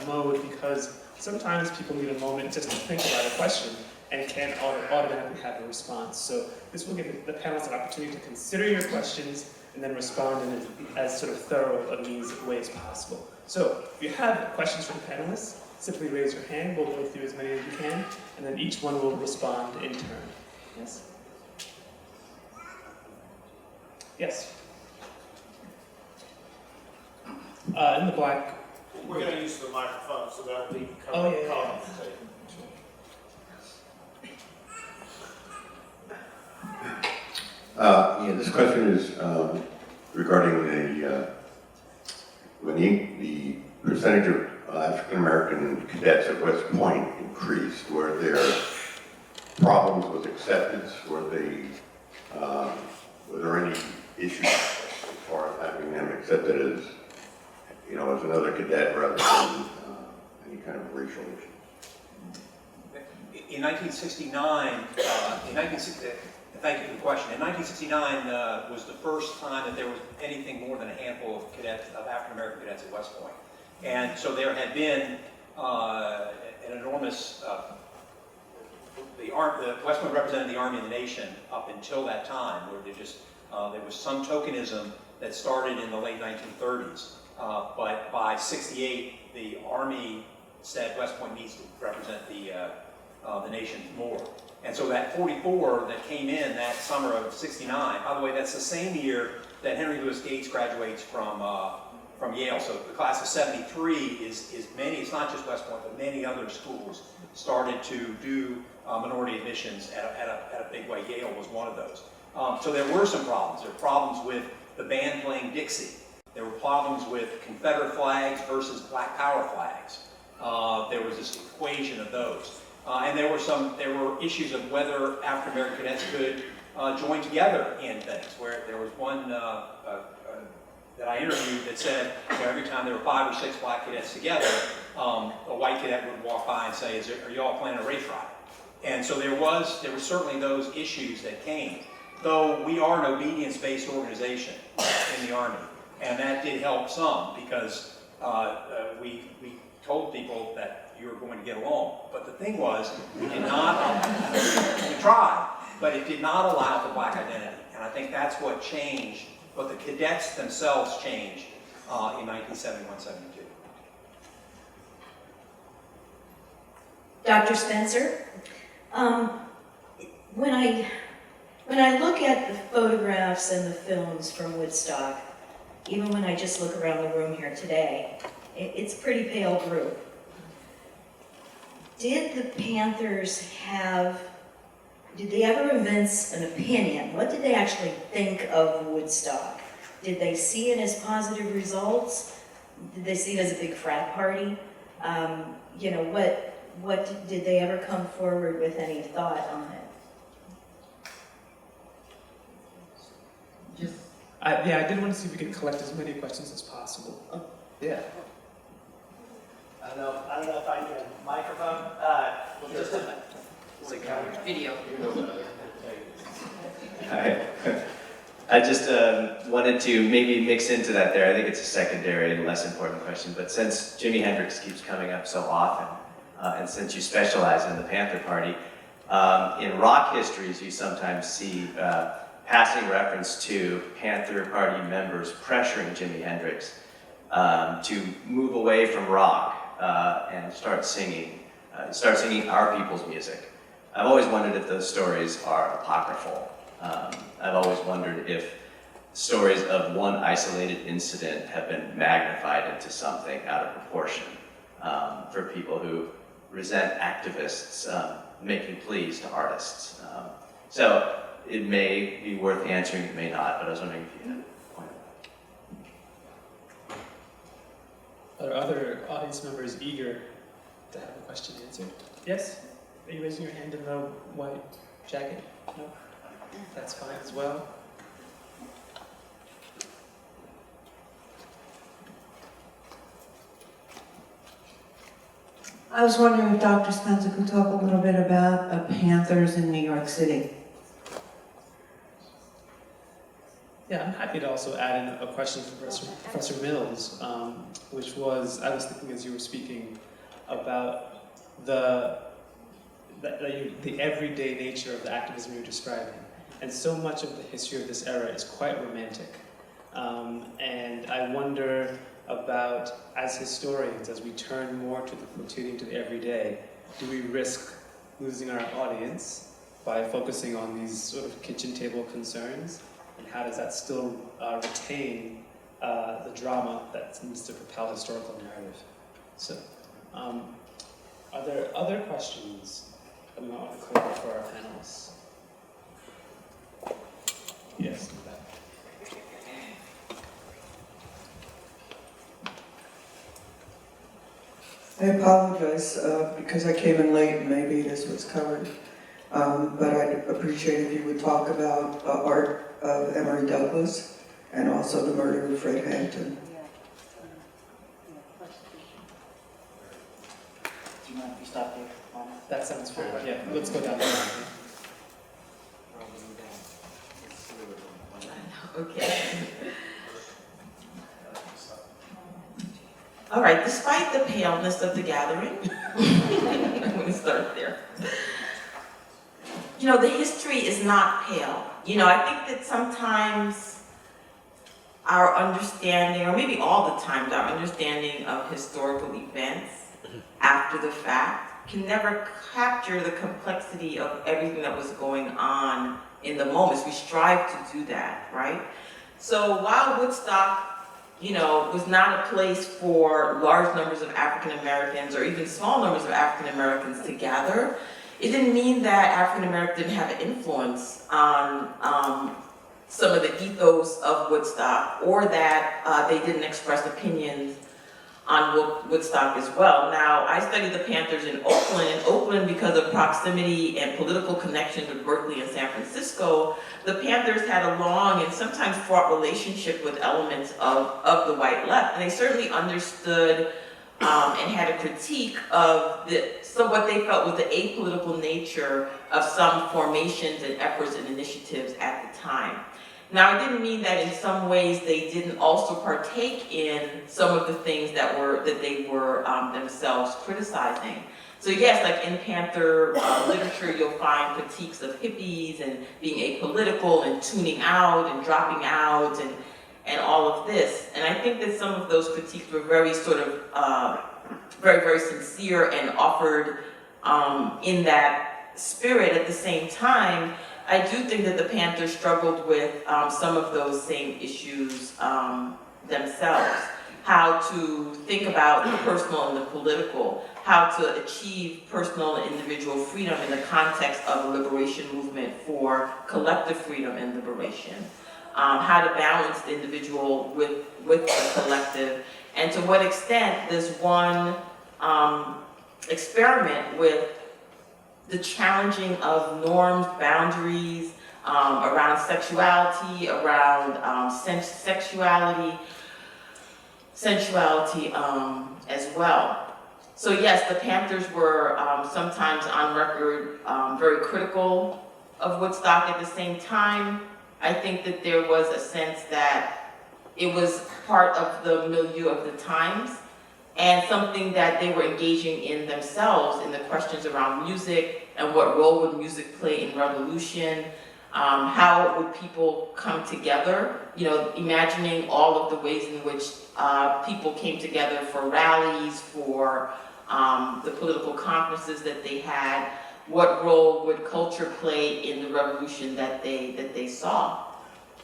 mode because sometimes people need a moment just to think about a question and can't automatically have a response. So this will give the panelists an opportunity to consider your questions and then respond in as sort of thorough a way as possible. So if you have questions for the panelists, simply raise your hand. We'll go through as many as we can, and then each one will respond in turn. Yes? Yes? In the black. We're going to use the microphone so that we can come Oh, yeah. This question is regarding when the percentage of African American cadets at West Point increased, were there problems with acceptance? Were there any issues as far as having them accepted as, as another cadet rather than any kind of racial issue? In 1969, thank you for the question. In 1969 was the first time that there was anything more than a handful of cadets, of African American cadets at West Point. And so there had been an enormous, the West Point represented the Army of the Nation up until that time, where there was some tokenism that started in the late 1930s. But by 68, the Army said West Point needs to represent the nation more. And so that 44 that came in that summer of 69, by the way, that's the same year that Henry Louis Gates graduates from Yale. So the class of 73 is many, it's not just West Point, but many other schools started to do minority admissions at a big way. Yale was one of those. So there were some problems. There were problems with the band playing Dixie. There were problems with Confederate flags versus Black Power flags. There was this equation of those. And there were issues of whether African American cadets could join together in things. Where there was one that I interviewed that said, every time there were 5 or 6 black cadets together, a white cadet would walk by and say, "Are you all planning a race riot?" And so there were certainly those issues that came. Though we are an obedience-based organization in the Army, and that did help some because we told people that you were going to get along. But the thing was, we tried, but it did not allow for black identity. And I think that's what changed, what the cadets themselves changed in 1971-72. Dr. Spencer, when I look at the photographs and the films from Woodstock, even when I just look around the room here today, it's a pretty pale group. Did the Panthers did they ever evince an opinion? What did they actually think of Woodstock? Did they see it as positive results? Did they see it as a big frat party? What did they ever come forward with any thought on it? I did want to see if we could collect as many questions as possible. Oh, yeah. I don't know if I need a microphone. Video. I just wanted to maybe mix into that there. I think it's a secondary and less important question, but since Jimi Hendrix keeps coming up so often, and since you specialize in the Panther Party, in rock histories you sometimes see passing reference to Panther Party members pressuring Jimi Hendrix to move away from rock and start singing our people's music. I've always wondered if those stories are apocryphal. I've always wondered if stories of one isolated incident have been magnified into something out of proportion for people who resent activists making pleas to artists. So it may be worth answering, it may not, but I was wondering if you had a point of that. Are other audience members eager to have a question answered? Yes? Are you raising your hand in the white jacket? No? That's fine as well. I was wondering if Dr. Spencer could talk a little bit about Panthers in New York City. Yeah, I'm happy to also add in a question for Professor Mills, which was, I was thinking as you were speaking about the everyday nature of the activism you're describing. And so much of the history of this era is quite romantic. And I wonder about, as historians, as we turn more to the quotidian, to the everyday, do we risk losing our audience by focusing on these sort of kitchen table concerns? And how does that still retain the drama that needs to propel historical narrative? So, are there other questions that we might want to clear up for our panelists? Yes. I apologize because I came in late and maybe this was covered. But I'd appreciate if you would talk about art of Emory Douglas and also the murder of Fred Hampton. Do you mind if we stop there? That sounds fair. Yeah, let's go down there. Okay. All right, despite the paleness of the gathering, I'm going to start there. You know, the history is not pale. You know, I think that sometimes our understanding, or maybe all the times, our understanding of historical events after the fact can never capture the complexity of everything that was going on in the moments. We strive to do that, right? So while Woodstock, you know, was not a place for large numbers of African Americans or even small numbers of African Americans to gather, it didn't mean that African Americans didn't have an influence on some of the ethos of Woodstock, or that they didn't express opinions on Woodstock as well. Now, I studied the Panthers in Oakland because of proximity and political connections with Berkeley and San Francisco. The Panthers had a long and sometimes fraught relationship with elements of the white left, and they certainly understood and had a critique of what they felt was the apolitical nature of some formations and efforts and initiatives at the time. Now, it didn't mean that in some ways they didn't also partake in some of the things that they were themselves criticizing. So yes, like in Panther literature, you'll find critiques of hippies and being apolitical and tuning out and dropping out and all of this. And I think that some of those critiques were very sort of, very, very sincere and offered in that spirit. At the same time, I do think that the Panthers struggled with some of those same issues themselves. How to think about the personal and the political, how to achieve personal and individual freedom in the context of a liberation movement for collective freedom and liberation. How to balance the individual with the collective, and to what extent this one experiment with the challenging of norms, boundaries, around sexuality, around sensuality as well. So yes, the Panthers were sometimes on record very critical of Woodstock. At the same time, I think that there was a sense that it was part of the milieu of the times, and something that they were engaging in themselves in the questions around music and what role would music play in revolution, how would people come together, you know, imagining all of the ways in which people came together for rallies, for the political conferences that they had. What role would culture play in the revolution that they saw?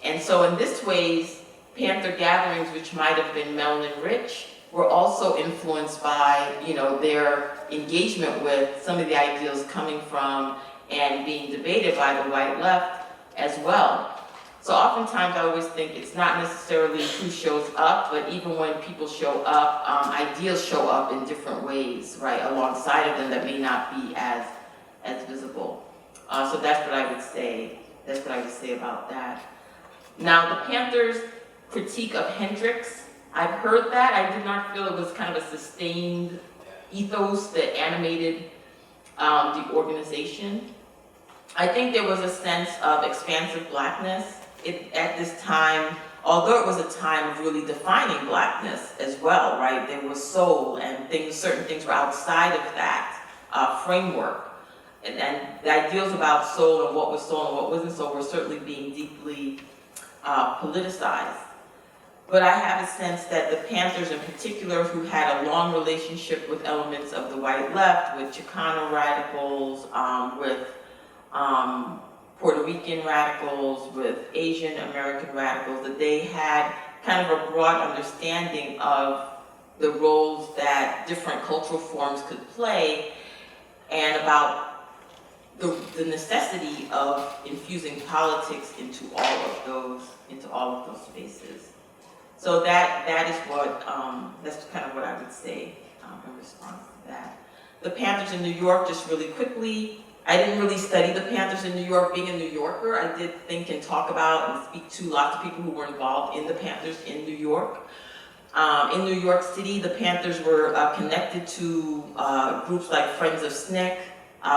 And so in this ways, Panther gatherings, which might have been melanin rich, were also influenced by, you know, their engagement with some of the ideals coming from and being debated by the white left as well. So oftentimes I always think it's not necessarily who shows up, but even when people show up, ideals show up in different ways, right, alongside of them that may not be as visible. So that's what I would say. That's what I would say about that. Now, the Panthers' critique of Hendrix, I've heard that. I did not feel it was kind of a sustained ethos that animated the organization. I think there was a sense of expansive blackness at this time, although it was a time of really defining blackness as well, right? There was soul and certain things were outside of that framework. And the ideals about soul and what was soul and what wasn't soul were certainly being deeply politicized. But I have a sense that the Panthers in particular, who had a long relationship with elements of the white left, with Chicano radicals, with Puerto Rican radicals, with Asian American radicals, that they had kind of a broad understanding of the roles that different cultural forms could play, and about the necessity of infusing politics into all of those spaces. So that is what that's kind of what I would say in response to that. The Panthers in New York, just really quickly, I didn't really study the Panthers in New York. Being a New Yorker, I did think and talk about and speak to lots of people who were involved in the Panthers in New York. In New York City, the Panthers were connected to groups like Friends of SNCC,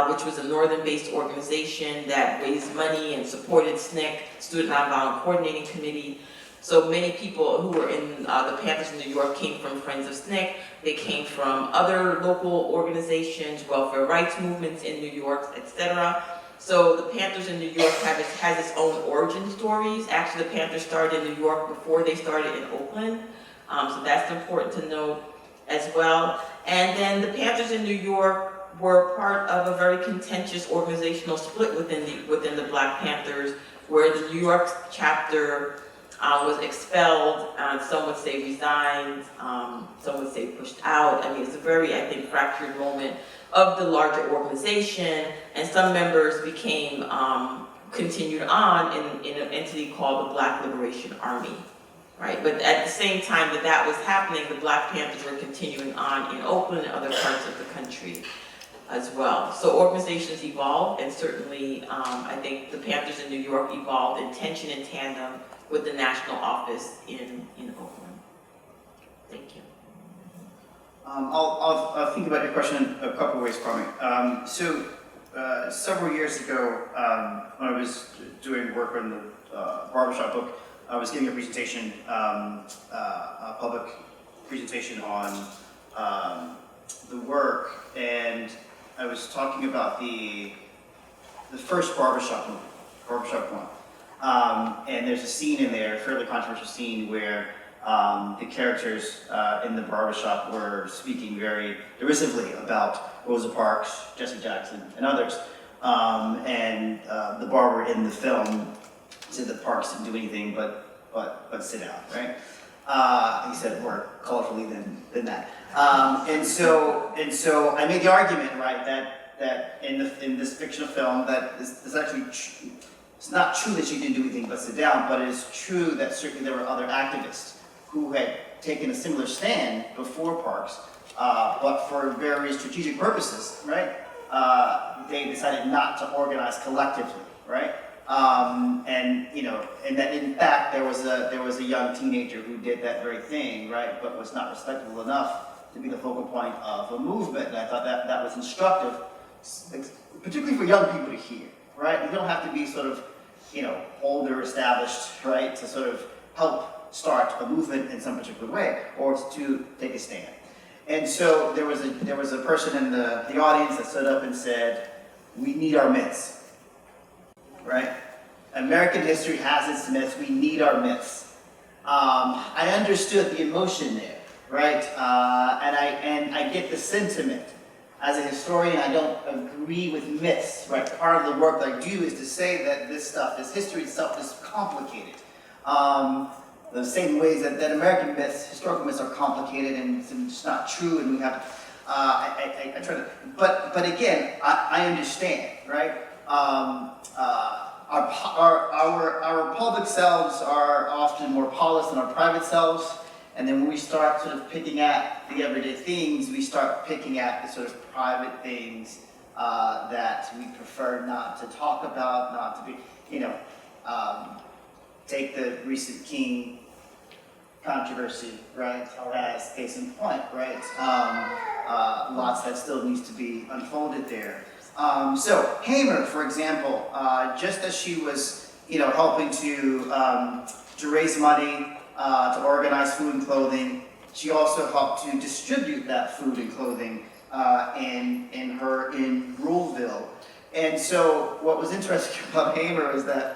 which was a northern-based organization that raised money and supported SNCC, Student Nonviolent Coordinating Committee. So many people who were in the Panthers in New York came from Friends of SNCC. They came from other local organizations, welfare rights movements in New York, etc. So the Panthers in New York has its own origin stories. Actually, the Panthers started in New York before they started in Oakland. So that's important to note as well. And then the Panthers in New York were part of a very contentious organizational split within the Black Panthers, where the New York chapter was expelled, some would say resigned, some would say pushed out. I mean, it's a very, I think, fractured moment of the larger organization, and some members became, continued on in an entity called the Black Liberation Army, right? But at the same time that was happening, the Black Panthers were continuing on in Oakland and other parts of the country as well. So organizations evolved, and certainly I think the Panthers in New York evolved in tension and tandem with the national office in Oakland. Thank you. I'll think about your question in a couple ways, Kwame. Several years ago, when I was doing work on the barbershop book, I was giving a presentation, a public presentation on the work, and I was talking about the first barbershop movie, Barbershop 1. And there's a scene in there, a fairly controversial scene, where the characters in the barbershop were speaking very derisively about Rosa Parks, Jesse Jackson, and others. The barber in the film said that Parks didn't do anything but sit down, right? He said more colorfully than that. And so I made the argument, right, that in this fictional film that is actually it's not true that she didn't do anything but sit down, but it is true that certainly there were other activists who had taken a similar stand before Parks, but for very strategic purposes, right? They decided not to organize collectively, right? And that in fact there was a young teenager who did that very thing, right? But was not respectable enough to be the focal point of a movement. And I thought that was instructive, particularly for young people to hear, right? You don't have to be sort of, older, established, right, to sort of help start a movement in some particular way, or to take a stand. And so there was a person in the audience that stood up and said, "We need our myths." Right? American history has its myths. We need our myths. I understood the emotion there, right? And I get the sentiment. As a historian, I don't agree with myths, right? Part of the work that I do is to say that this history itself is complicated. The same ways that American myths, historical myths are complicated and it's just not true, and we have, I try to, but again, I understand, right? Our public selves are often more polished than our private selves, and then when we start sort of picking at the everyday things, we start picking at the sort of private things that we prefer not to talk about, not to be, take the recent King controversy, right, as case in point, right? Lots that still needs to be unfolded there. So Hamer, for example, just as she was, helping to raise money to organize food and clothing, she also helped to distribute that food and clothing in Ruleville. And so what was interesting about Hamer is that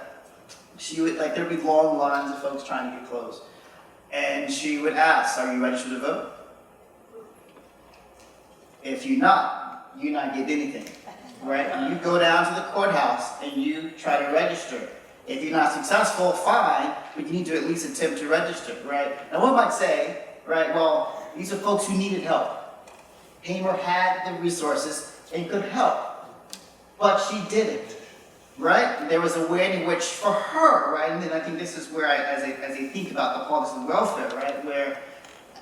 she would, there'd be long lines of folks trying to get clothes. And she would ask, "Are you registered to vote? If you're not getting anything." Right? You go down to the courthouse and you try to register. If you're not successful, fine, but you need to at least attempt to register, right? Now one might say, right, well, these are folks who needed help. Hamer had the resources and could help, but she didn't, right? There was a way in which, for her, right, and then I think this is where as I think about the politics of welfare, right, where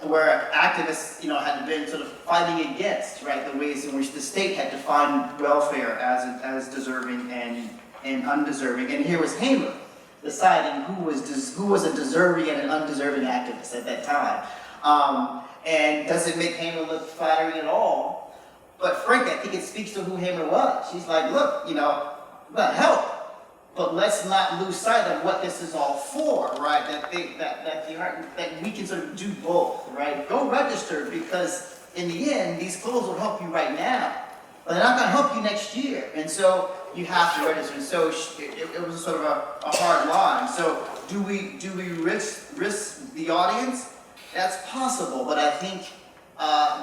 where activists, had been sort of fighting against, right, the ways in which the state had defined welfare as deserving and undeserving. And here was Hamer deciding who was a deserving and an undeserving activist at that time. And doesn't make Hamer look flattering at all. But frankly, I think it speaks to who Hamer was. She's like, look, I'm gonna help, but let's not lose sight of what this is all for, right? That we can sort of do both, right? Go register, because in the end, these clothes will help you right now, but they're not gonna help you next year. And so you have to register. And so it was sort of a hard line. So do we risk the audience? That's possible, but I think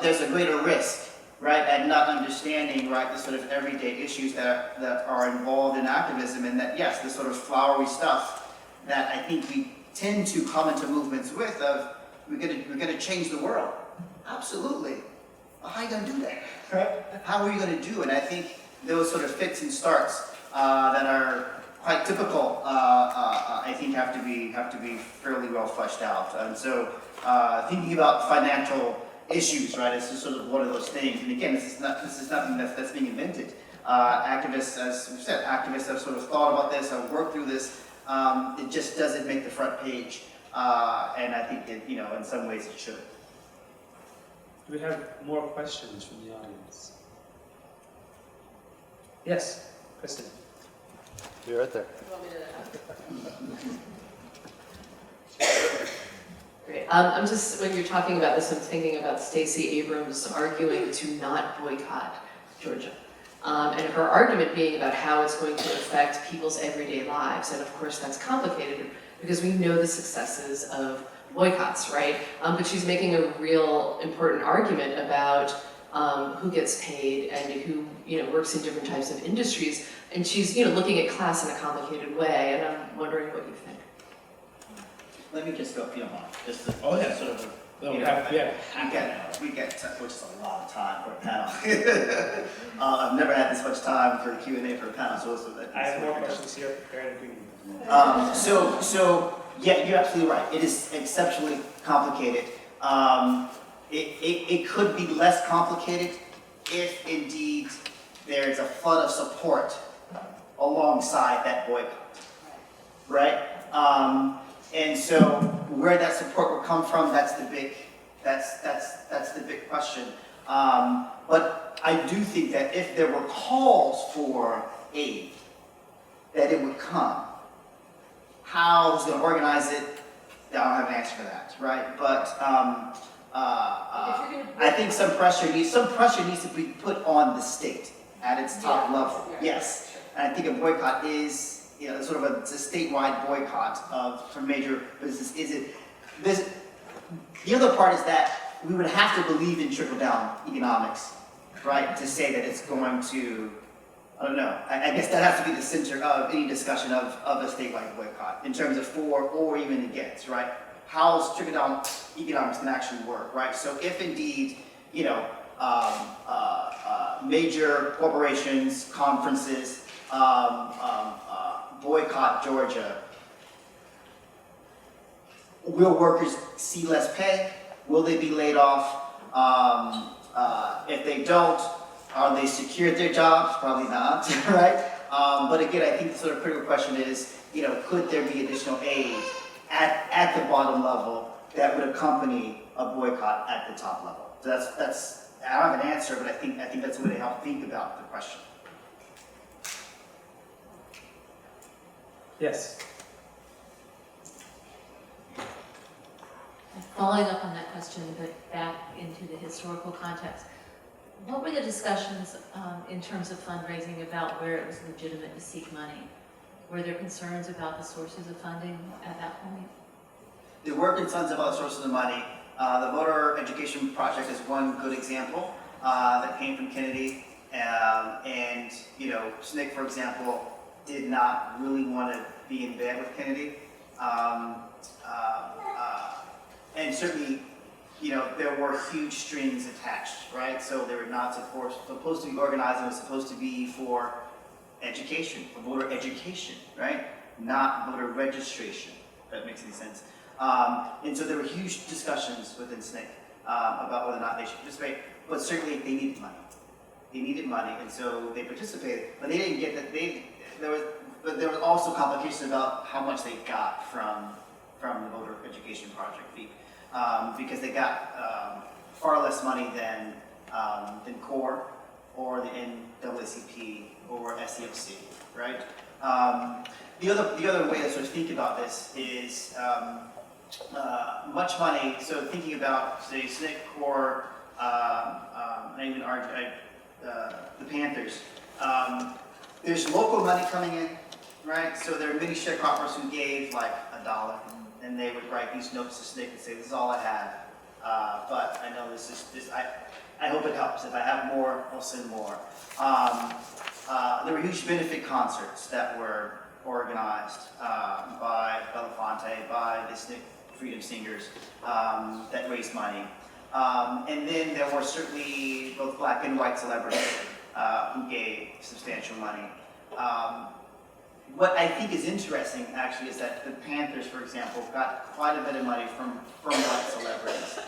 there's a greater risk, right, at not understanding, right, the sort of everyday issues that are involved in activism, and that, yes, the sort of flowery stuff that I think we tend to come into movements with of, we're gonna change the world. Absolutely. Well, how are you gonna do that, right? How are you gonna do it? And I think those sort of fits and starts that are quite typical, I think have to be fairly well fleshed out. And so thinking about financial issues, right, is just sort of one of those things. And again, this is nothing that's being invented. Activists, as we've said, activists have sort of thought about this, have worked through this. It just doesn't make the front page, and I think it, in some ways it should. Do we have more questions from the audience? Yes, Kristen. You're right there. Great. I'm just, when you're talking about this, I'm thinking about Stacey Abrams arguing to not boycott Georgia. And her argument being about how it's going to affect people's everyday lives. And of course that's complicated because we know the successes of boycotts, right? But she's making a real important argument about who gets paid and who works in different types of industries. And she's looking at class in a complicated way, and I'm wondering what you think. Let me just go, if you don't mind. Just to, Oh, yeah. sort of, We get which is a lot of time for a panel. I've never had this much time for a Q&A for a panel, so I have more questions here prepared if we need them. So yeah, you're absolutely right. It is exceptionally complicated. It could be less complicated if indeed there's a flood of support alongside that boycott, right? And so where that support will come from, that's the big question. But I do think that if there were calls for aid, that it would come. How, who's going to organize it? I don't have an answer for that, right? But I think some pressure needs to be put on the state at its top level. Yes, and I think a boycott is, sort of a statewide boycott for major businesses. The other part is that we would have to believe in trickle-down economics, right, to say that it's going to, I don't know, I guess that has to be the center of any discussion of a statewide boycott in terms of for or even against, right? How trickle-down economics can actually work, right? So if indeed, major corporations, conferences, boycott Georgia, will workers see less pay? Will they be laid off? If they don't, are they secured their jobs? Probably not, right? But again, I think the sort of critical question is, could there be additional aid at the bottom level that would accompany a boycott at the top level? So that's I don't have an answer, but I think that's a way to help think about the question. Yes. Following up on that question, but back into the historical context, what were the discussions in terms of fundraising about where it was legitimate to seek money? Were there concerns about the sources of funding at that point? There were concerns about sources of money. The voter education project is one good example that came from Kennedy. And SNCC, for example, did not really want to be in bed with Kennedy. And certainly, there were huge strings attached, right? So they were not supposed to be organized, it was supposed to be for education, for voter education, right? Not voter registration, if that makes any sense. And so there were huge discussions within SNCC about whether or not they should participate, but certainly they needed money. They needed money, and so they participated, but they didn't get that. But there was also complications about how much they got from the voter education project fee, because they got far less money than CORE or the NAACP or SCFC, right? The other way to sort of think about this is much money. So thinking about, say, SNCC, CORE, and even the Panthers. There's local money coming in, right? So there are many sharecroppers who gave like $1, and they would write these notes to SNCC and say, "This is all I have, but I know I hope it helps. If I have more, I'll send more." There were huge benefit concerts that were organized by Belafonte, by the SNCC Freedom Singers, that raised money. And then there were certainly both black and white celebrities who gave substantial money. What I think is interesting, actually, is that the Panthers, for example, got quite a bit of money from white celebrities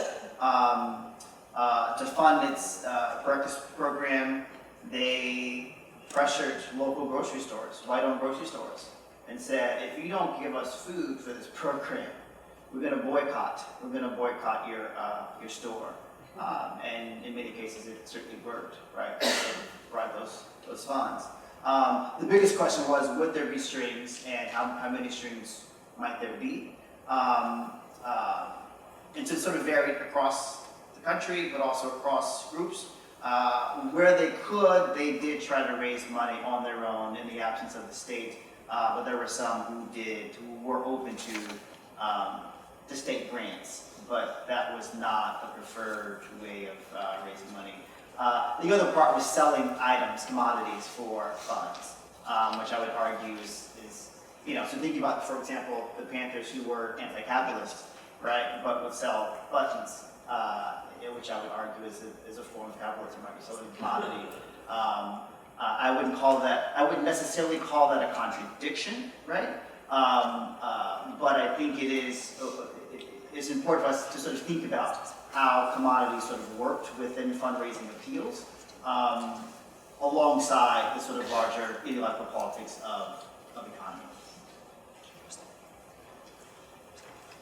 to fund its breakfast program. They pressured local grocery stores, white-owned grocery stores, and said, "If you don't give us food for this program, we're going to boycott. We're going to boycott your store." And in many cases, it certainly worked, right? To provide those funds. The biggest question was, would there be strings, and how many strings might there be? And so it sort of varied across the country, but also across groups. Where they could, they did try to raise money on their own in the absence of the state, but there were some who were open to state grants, but that was not a preferred way of raising money. The other part was selling items, commodities for funds, which I would argue is so thinking about, for example, the Panthers who were anti-capitalist, right, but would sell buttons, which I would argue is a form of capitalism, right, selling a commodity. I wouldn't necessarily call that a contradiction, right? But I think it's important for us to sort of think about how commodities sort of worked within fundraising appeals, alongside the sort of larger ideological politics of economy.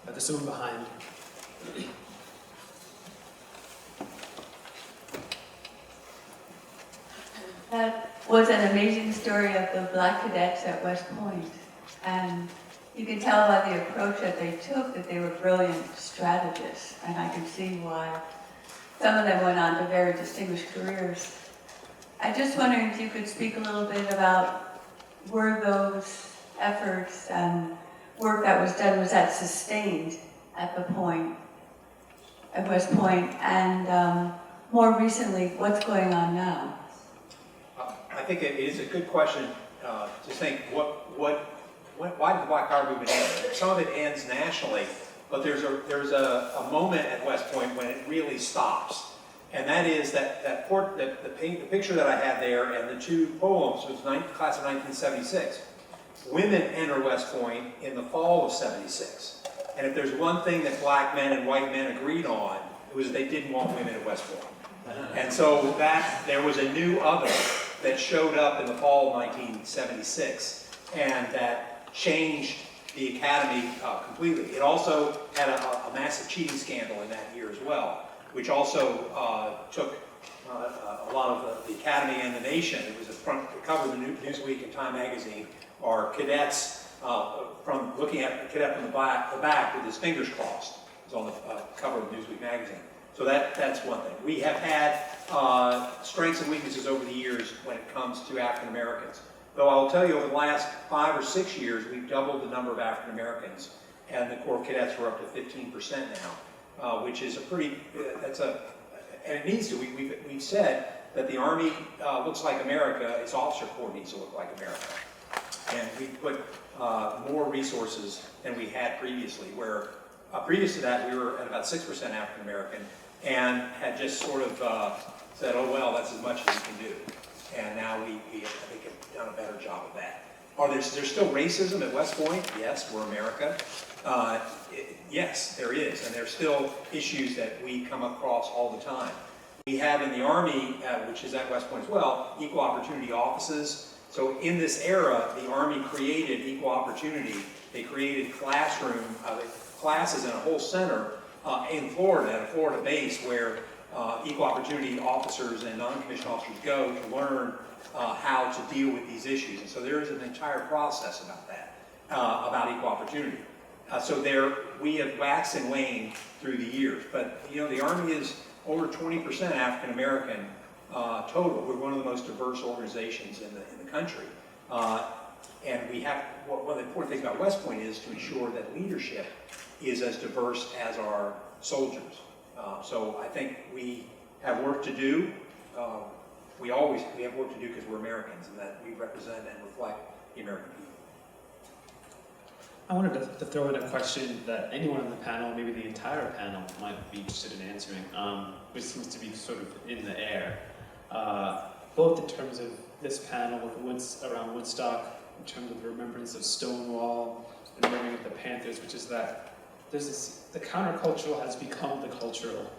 There's someone behind. That was an amazing story of the Black Cadets at West Point, and you can tell by the approach that they took that they were brilliant strategists, and I can see why some of them went on to very distinguished careers. I just wondering if you could speak a little bit about, were those efforts and work that was done, was that sustained at West Point, and more recently, what's going on now? I think it is a good question to think why did the Black Power movement end? Some of it ends nationally, but there's a moment at West Point when it really stops, and that is the picture that I had there and the two poems was class of 1976. Women enter West Point in the fall of '76, and if there's one thing that black men and white men agreed on, it was that they didn't want women at West Point, and so that there was a new other that showed up in the fall of 1976, and that changed the academy completely. It also had a massive cheating scandal in that year as well, which also took a lot of the academy and the nation. It was the cover of the Newsweek and Time magazine are cadets from looking at the cadet from the back with his fingers crossed. It was on the cover of Newsweek magazine. So that's one thing. We have had strengths and weaknesses over the years when it comes to African Americans. Though I'll tell you, over the last 5 or 6 years, we've doubled the number of African Americans, and the Corps of Cadets are up to 15% now, which is a pretty, and it needs to. We've said that the Army looks like America, its officer corps needs to look like America. And we put more resources than we had previously, where previous to that, we were at about 6% African American, and had just sort of said, oh, well, that's as much as we can do. And now we I think, have done a better job of that. There's still racism at West Point? Yes, we're America. yes, there is, and there's still issues that we come across all the time. We have in the Army, which is at West Point as well, equal opportunity offices. So in this era, the Army created equal opportunity. They created classes in a whole center in Florida, at a Florida base, where equal opportunity officers and non-commissioned officers go to learn how to deal with these issues. And so there is an entire process about that, about equal opportunity. So we have waxed and waned through the years. But, you know, the Army is over 20% African American total. We're one of the most diverse organizations in the country. And we have, one of the important things about West Point is to ensure that leadership is as diverse as our soldiers. So I think we have work to do. We have work to do because we're Americans and that we represent and reflect the American people. I wanted to throw in a question that anyone on the panel, maybe the entire panel, might be interested in answering, which seems to be sort of in the air. Both in terms of this panel around Woodstock, in terms of the remembrance of Stonewall, and the memory of the Panthers, which is that the countercultural has become the cultural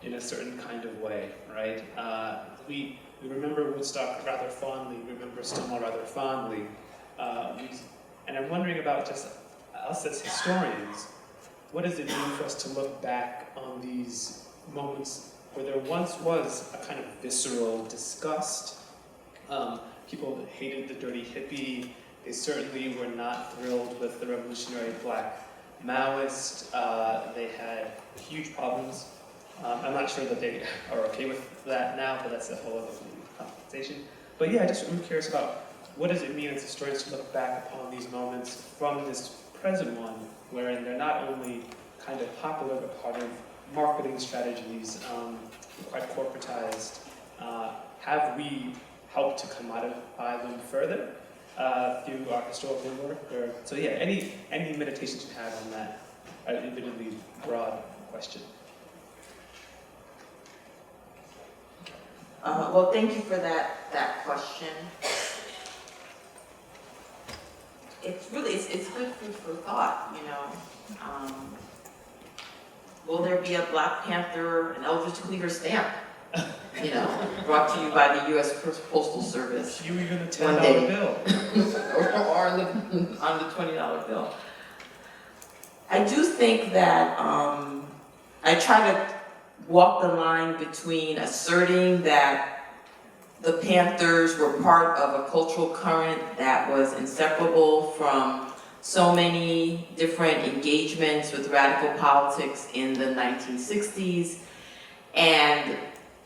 in a certain kind of way, right? We remember Woodstock rather fondly, we remember Stonewall rather fondly, and I'm wondering about just us as historians, what does it mean for us to look back on these moments where there once was a kind of visceral disgust? People hated the dirty hippie. They certainly were not thrilled with the revolutionary black Maoist. They had huge problems. I'm not sure that they are okay with that now, but that's a whole other conversation. But yeah, I'm curious about what does it mean as historians to look back upon these moments from this present one, wherein they're not only kind of popular, but part of marketing strategies, quite corporatized. Have we helped to commodify them further through our historical work? So yeah, any meditations you have on that admittedly broad question. Well, thank you for that question. It's good food for thought, you know. Will there be a Black Panther, an Eldridge Cleaver stamp, you know, brought to you by the U.S. Postal Service? You even a $10 bill. or on the $20 bill. I do think that I try to walk the line between asserting that the Panthers were part of a cultural current that was inseparable from so many different engagements with radical politics in the 1960s, and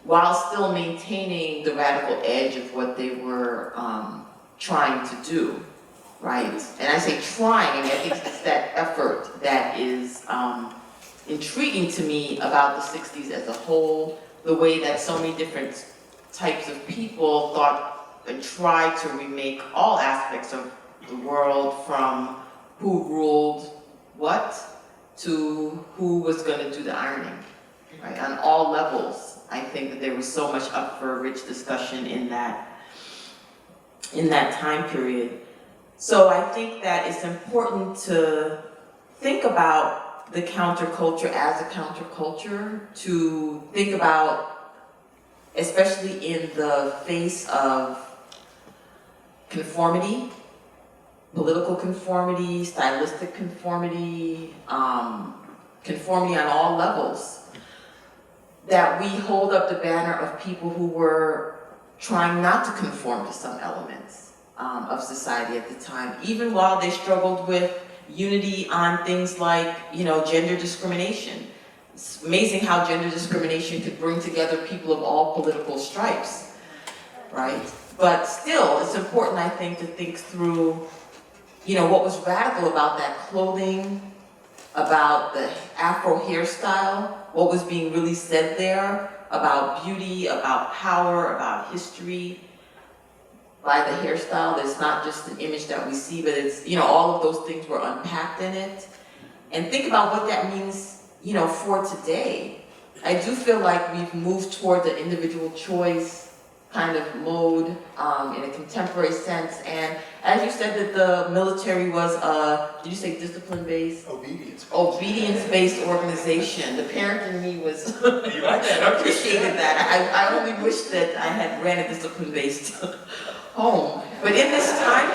while still maintaining the radical edge of what they were trying to do, right? And I say trying, I think it's that effort that is intriguing to me about the 60s as a whole, the way that so many different types of people thought and tried to remake all aspects of the world, from who ruled what to who was going to do the ironing, right? On all levels, I think that there was so much up for a rich discussion in that time period. So I think that it's important to think about the counterculture as a counterculture, to think about, especially in the face of conformity, political conformity, stylistic conformity, conformity on all levels, that we hold up the banner of people who were trying not to conform to some elements of society at the time, even while they struggled with unity on things like, you know, gender discrimination. It's amazing how gender discrimination could bring together people of all political stripes, right? But still, it's important, I think, to think through, you know, what was radical about that clothing, about the Afro hairstyle, what was being really said there about beauty, about power, about history, by the hairstyle. It's not just an image that we see, but it's, you know, all of those things were unpacked in it. And think about what that means, you know, for today. I do feel like we've moved toward the individual choice kind of mode in a contemporary sense. And as you said that the military was did you say discipline-based? Obedience-based organization. The parent in me was appreciated that. I only wish that I had ran a discipline-based home. But in this time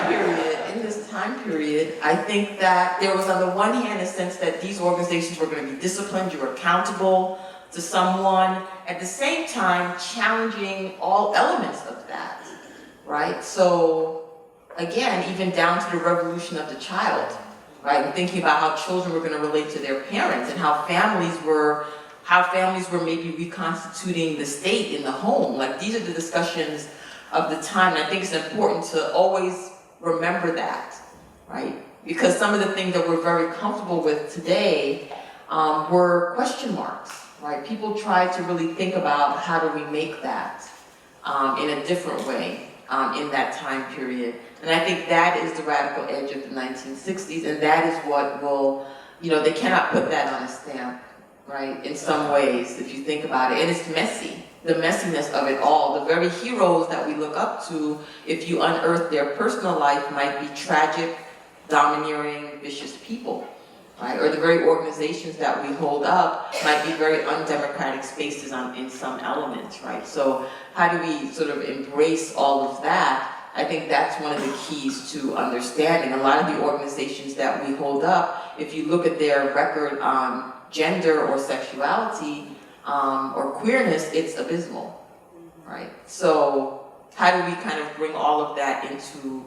period, I think that there was on the one hand a sense that these organizations were going to be disciplined, you were accountable to someone, at the same time challenging all elements of that, right? So again, even down to the revolution of the child, right? And thinking about how children were going to relate to their parents and how families were maybe reconstituting the state in the home. Like these are the discussions of the time, and I think it's important to always remember that, right? Because some of the things that we're very comfortable with today were question marks. Right? People try to really think about how do we make that in a different way in that time period. And I think that is the radical edge of the 1960s, and that is what will, they cannot put that on a stamp, right? In some ways, if you think about it. And it's messy, the messiness of it all. The very heroes that we look up to, if you unearth their personal life, might be tragic, domineering, vicious people. Right? Or the very organizations that we hold up might be very undemocratic spaces in some elements, right? So how do we sort of embrace all of that? I think that's one of the keys to understanding. A lot of the organizations that we hold up, if you look at their record on gender or sexuality or queerness, it's abysmal, right? So how do we kind of bring all of that into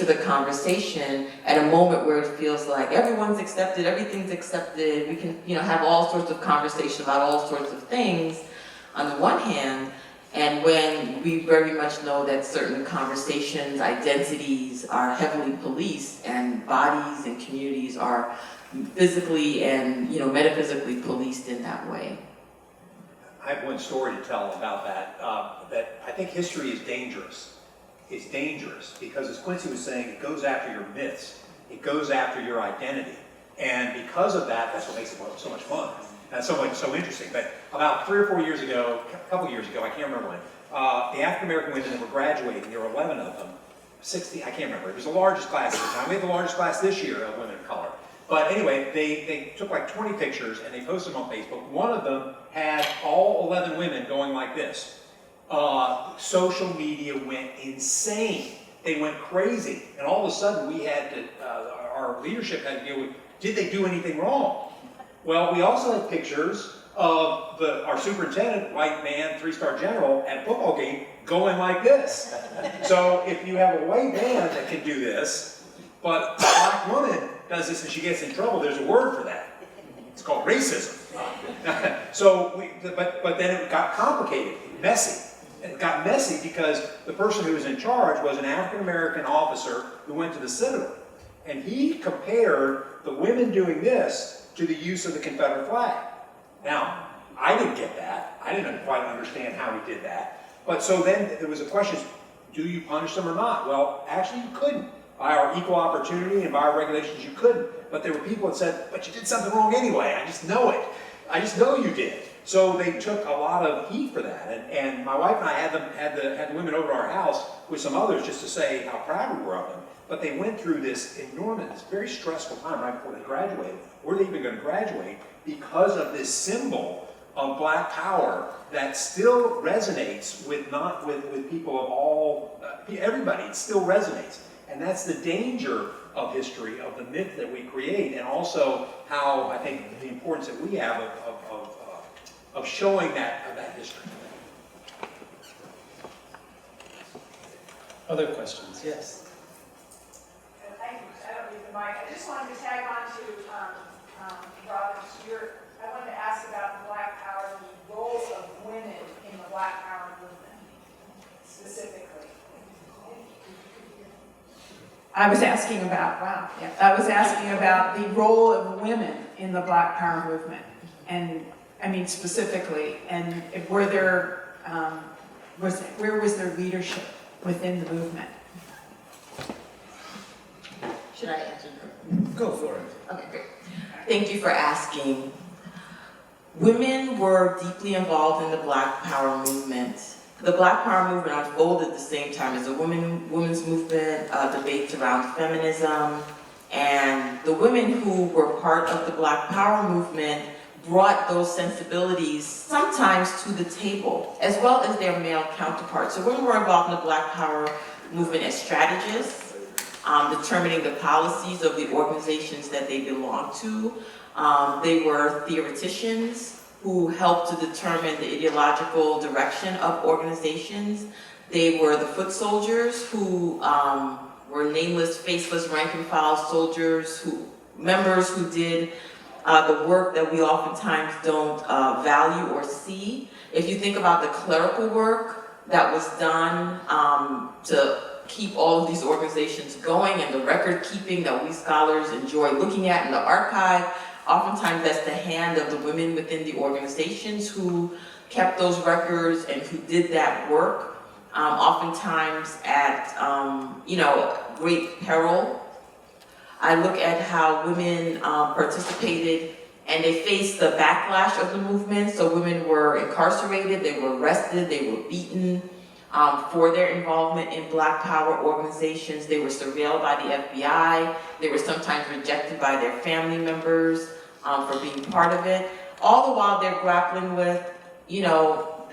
the conversation at a moment where it feels like everyone's accepted, everything's accepted, we can have all sorts of conversation about all sorts of things on the one hand, and when we very much know that certain conversations, identities are heavily policed and bodies and communities are physically and metaphysically policed in that way. I have one story to tell about that, that I think history is dangerous. It's dangerous because, as Quincy was saying, it goes after your myths. It goes after your identity. And because of that, that's what makes it so much fun. And so interesting. But about 3 or 4 years ago, a couple years ago, I can't remember when, the African-American women that were graduating, there were 11 of them, 60, I can't remember. It was the largest class at the time. We had the largest class this year of women of color. But anyway, they took like 20 pictures and they posted them on Facebook. One of them had all 11 women going like this. Social media went insane. They went crazy. And all of a sudden we had to, our leadership had to deal with, did they do anything wrong? Well, we also had pictures of our superintendent, white man, 3-star general, at a football game going like this. So if you have a white man that can do this, but a black woman does this and she gets in trouble, there's a word for that. It's called racism. But then it got complicated, messy. It got messy because the person who was in charge was an African-American officer who went to the Seidule. And he compared the women doing this to the use of the Confederate flag. Now, I didn't get that. I didn't quite understand how he did that. But so then there was a question, do you punish them or not? Well, actually you couldn't. By our equal opportunity and by our regulations, you couldn't. But there were people that said, but you did something wrong anyway. I just know it. I just know you did. So they took a lot of heat for that. And my wife and I had the women over to our house with some others just to say how proud we were of them. But they went through this enormous, very stressful time right before they graduated. Were they even going to graduate? Because of this symbol of Black power that still resonates with people of all, everybody. It still resonates. And that's the danger of history, of the myth that we create, and also how I think the importance that we have of showing that history. Other questions? Yes. Thank you. I don't need the mic. I just wanted to tag on to Robyn. I wanted to ask about Black power, the role of women in the Black power movement, specifically. I was asking about the role of women in the Black power movement, and I mean specifically, and where was their leadership within the movement? Should I answer? Go for it. Okay, great. Thank you for asking. Women were deeply involved in the Black power movement The Black Power movement unfolded at the same time as the women's movement, debates around feminism, and the women who were part of the Black Power movement brought those sensibilities sometimes to the table, as well as their male counterparts. So women were involved in the Black Power movement as strategists, determining the policies of the organizations that they belonged to. They were theoreticians who helped to determine the ideological direction of organizations. They were the foot soldiers who were nameless, faceless, rank and file soldiers, members who did the work that we oftentimes don't value or see. If you think about the clerical work that was done to keep all of these organizations going and the record keeping that we scholars enjoy looking at in the archive, oftentimes that's the hand of the women within the organizations who kept those records and who did that work, oftentimes at great peril. I look at how women participated and they faced the backlash of the movement. So women were incarcerated, they were arrested, they were beaten for their involvement in Black Power organizations. They were surveilled by the FBI. They were sometimes rejected by their family members for being part of it. All the while they're grappling with,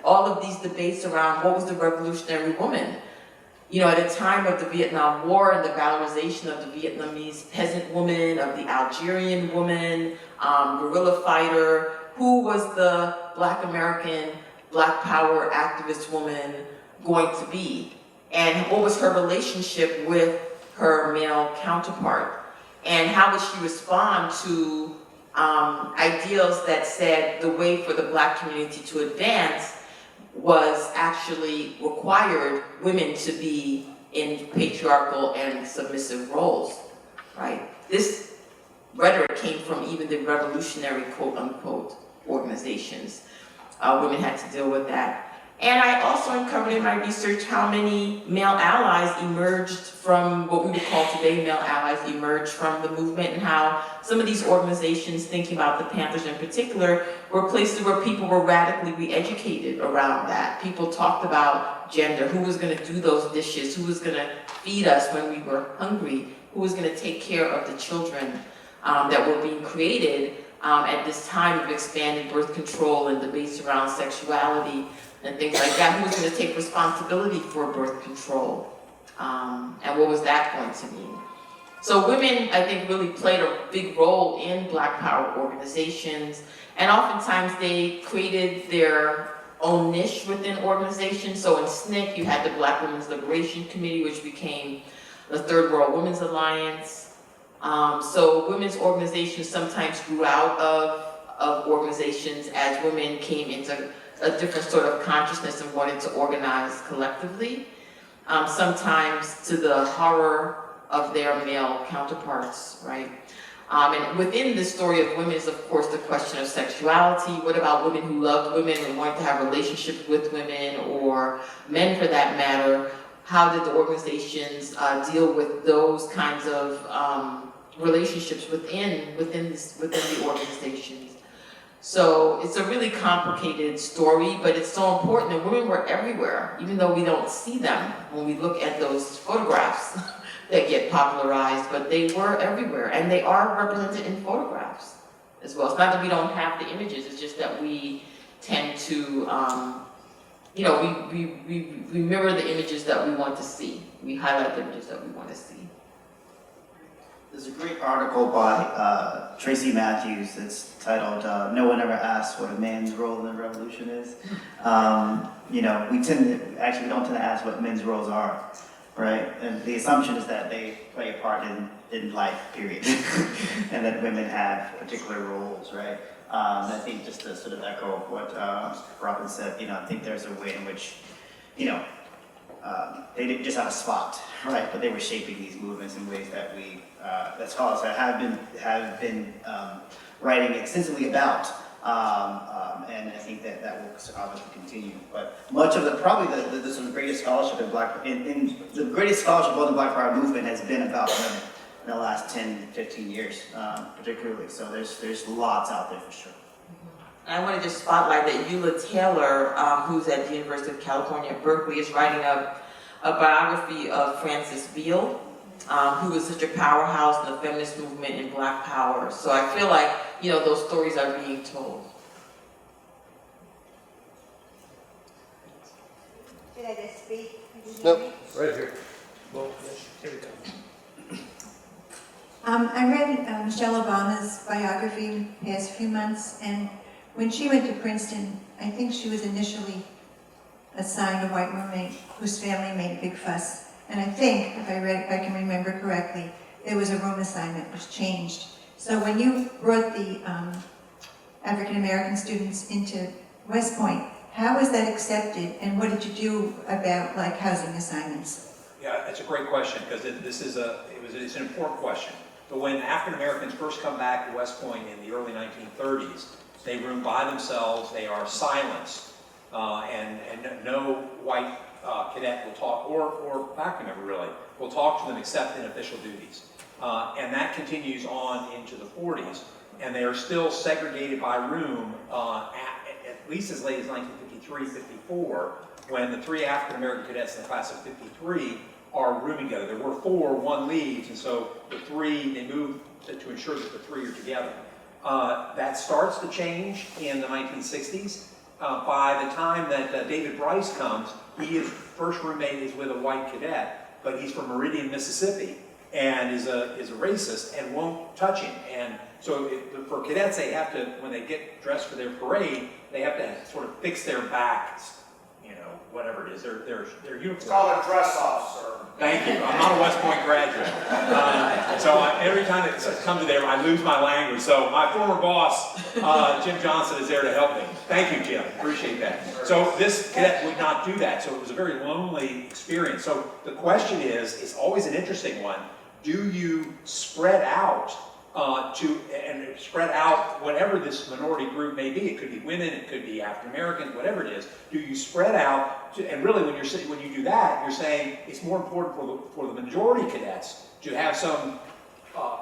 all of these debates around what was the revolutionary woman. At a time of the Vietnam War and the valorization of the Vietnamese peasant woman, of the Algerian woman, guerrilla fighter, who was the Black American, Black Power activist woman going to be? And what was her relationship with her male counterpart? And how would she respond to ideals that said the way for the Black community to advance was actually required women to be in patriarchal and submissive roles, right? This rhetoric came from even the revolutionary quote-unquote organizations. Women had to deal with that. And I also uncovered in my research how many male allies emerged from what we would call today male allies emerged from the movement, and how some of these organizations, thinking about the Panthers in particular, were places where people were radically re-educated around that. People talked about gender, who was going to do those dishes, who was going to feed us when we were hungry, who was going to take care of the children that were being created at this time of expanded birth control and debates around sexuality and things like that. Who was going to take responsibility for birth control? And what was that going to mean? So women, I think, really played a big role in Black Power organizations, and oftentimes they created their own niche within organizations. So in SNCC, you had the Black Women's Liberation Committee, which became the Third World Women's Alliance. So women's organizations sometimes grew out of organizations as women came into a different sort of consciousness and wanted to organize collectively, sometimes to the horror of their male counterparts, right? And within the story of women is, of course, the question of sexuality. What about women who loved women and wanted to have relationships with women, or men for that matter? How did the organizations deal with those kinds of relationships within the organizations? So it's a really complicated story, but it's so important. And women were everywhere, even though we don't see them when we look at those photographs that get popularized, but they were everywhere, and they are represented in photographs as well. It's not that we don't have the images, it's just that we tend to, we mirror the images that we want to see. We highlight the images that we want to see. There's a great article by Tracy Matthews that's titled "No One Ever Asks What a Man's Role in the Revolution Is." We don't tend to ask what men's roles are, right? And the assumption is that they play a part in life, period, and that women have particular roles, right? I think just to sort of echo what Robyn said, I think there's a way in which, they didn't just have a spot, right? But they were shaping these movements in ways that that scholars have been writing extensively about, and I think that will obviously continue. But much of probably the sort of greatest scholarship in the greatest scholarship on the Black Power movement has been about women in the last 10, 15 years, particularly. So there's lots out there for sure. And I want to just spotlight that Eula Taylor, who's at the University of California at Berkeley, is writing a biography of Frances Beale, who was such a powerhouse in the feminist movement in Black Power. So I feel like, you know, those stories are being told. Did I just speak? Nope, right here. Well, here we go. I read Michelle Obama's biography in the past few months, and when she went to Princeton, I think she was initially assigned a white roommate whose family made a big fuss. And I think, if I can remember correctly, there was a room assignment which changed. So when you brought the African American students into West Point, how was that accepted, and what did you do about like housing assignments? Yeah, that's a great question, because it's an important question. But when African Americans first come back to West Point in the early 1930s, they room by themselves, they are silenced, and no white cadet will talk, or faculty member really, will talk to them except in official duties. And that continues on into the 40s, and they are still segregated by room at least as late as 1953, 54, when the 3 African American cadets in the class of 53 are rooming together. There were 4, 1 leaves, and so the 3, they move to ensure that the 3 are together. That starts to change in the 1960s. By the time that David Bryce comes, his first roommate is with a white cadet, but he's from Meridian, Mississippi, and is a racist and won't touch him. And so for cadets, they have to, when they get dressed for their parade, they have to sort of fix their backs, you know, whatever it is, their uniform. It's called a dress off, sir. Thank you. I'm not a West Point graduate. Every time it comes to there, I lose my language. So my former boss, Jim Johnson, is there to help me. Thank you, Jim. Appreciate that. So this cadet would not do that. So it was a very lonely experience. So the question is, it's always an interesting one. Do you spread out spread out whatever this minority group may be? It could be women, it could be African Americans, whatever it is. Do you spread out? And really, when you do that, you're saying it's more important for the majority cadets to have some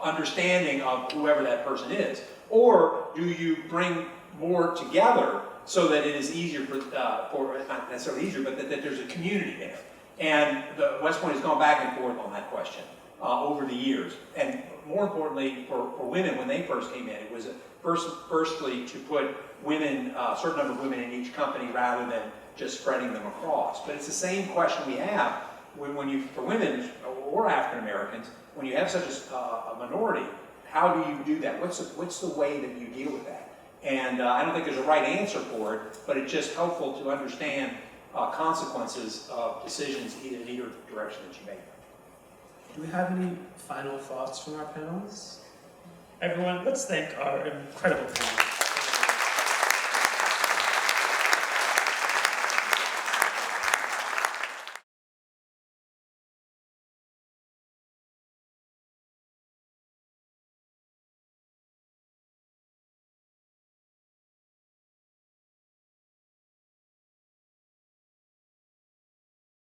understanding of whoever that person is, or do you bring more together so that it is easier for not necessarily easier, but that there's a community there? And the West Point has gone back and forth on that question over the years. And more importantly, for women, when they first came in, it was firstly to put women, a certain number of women in each company rather than just spreading them across. But it's the same question we have for women or African Americans, when you have such a minority, how do you do that? What's the way that you deal with that? And I don't think there's a right answer for it, but it's just helpful to understand consequences of decisions in either direction that you make. Do we have any final thoughts from our panelists? Everyone, let's thank our incredible panelists.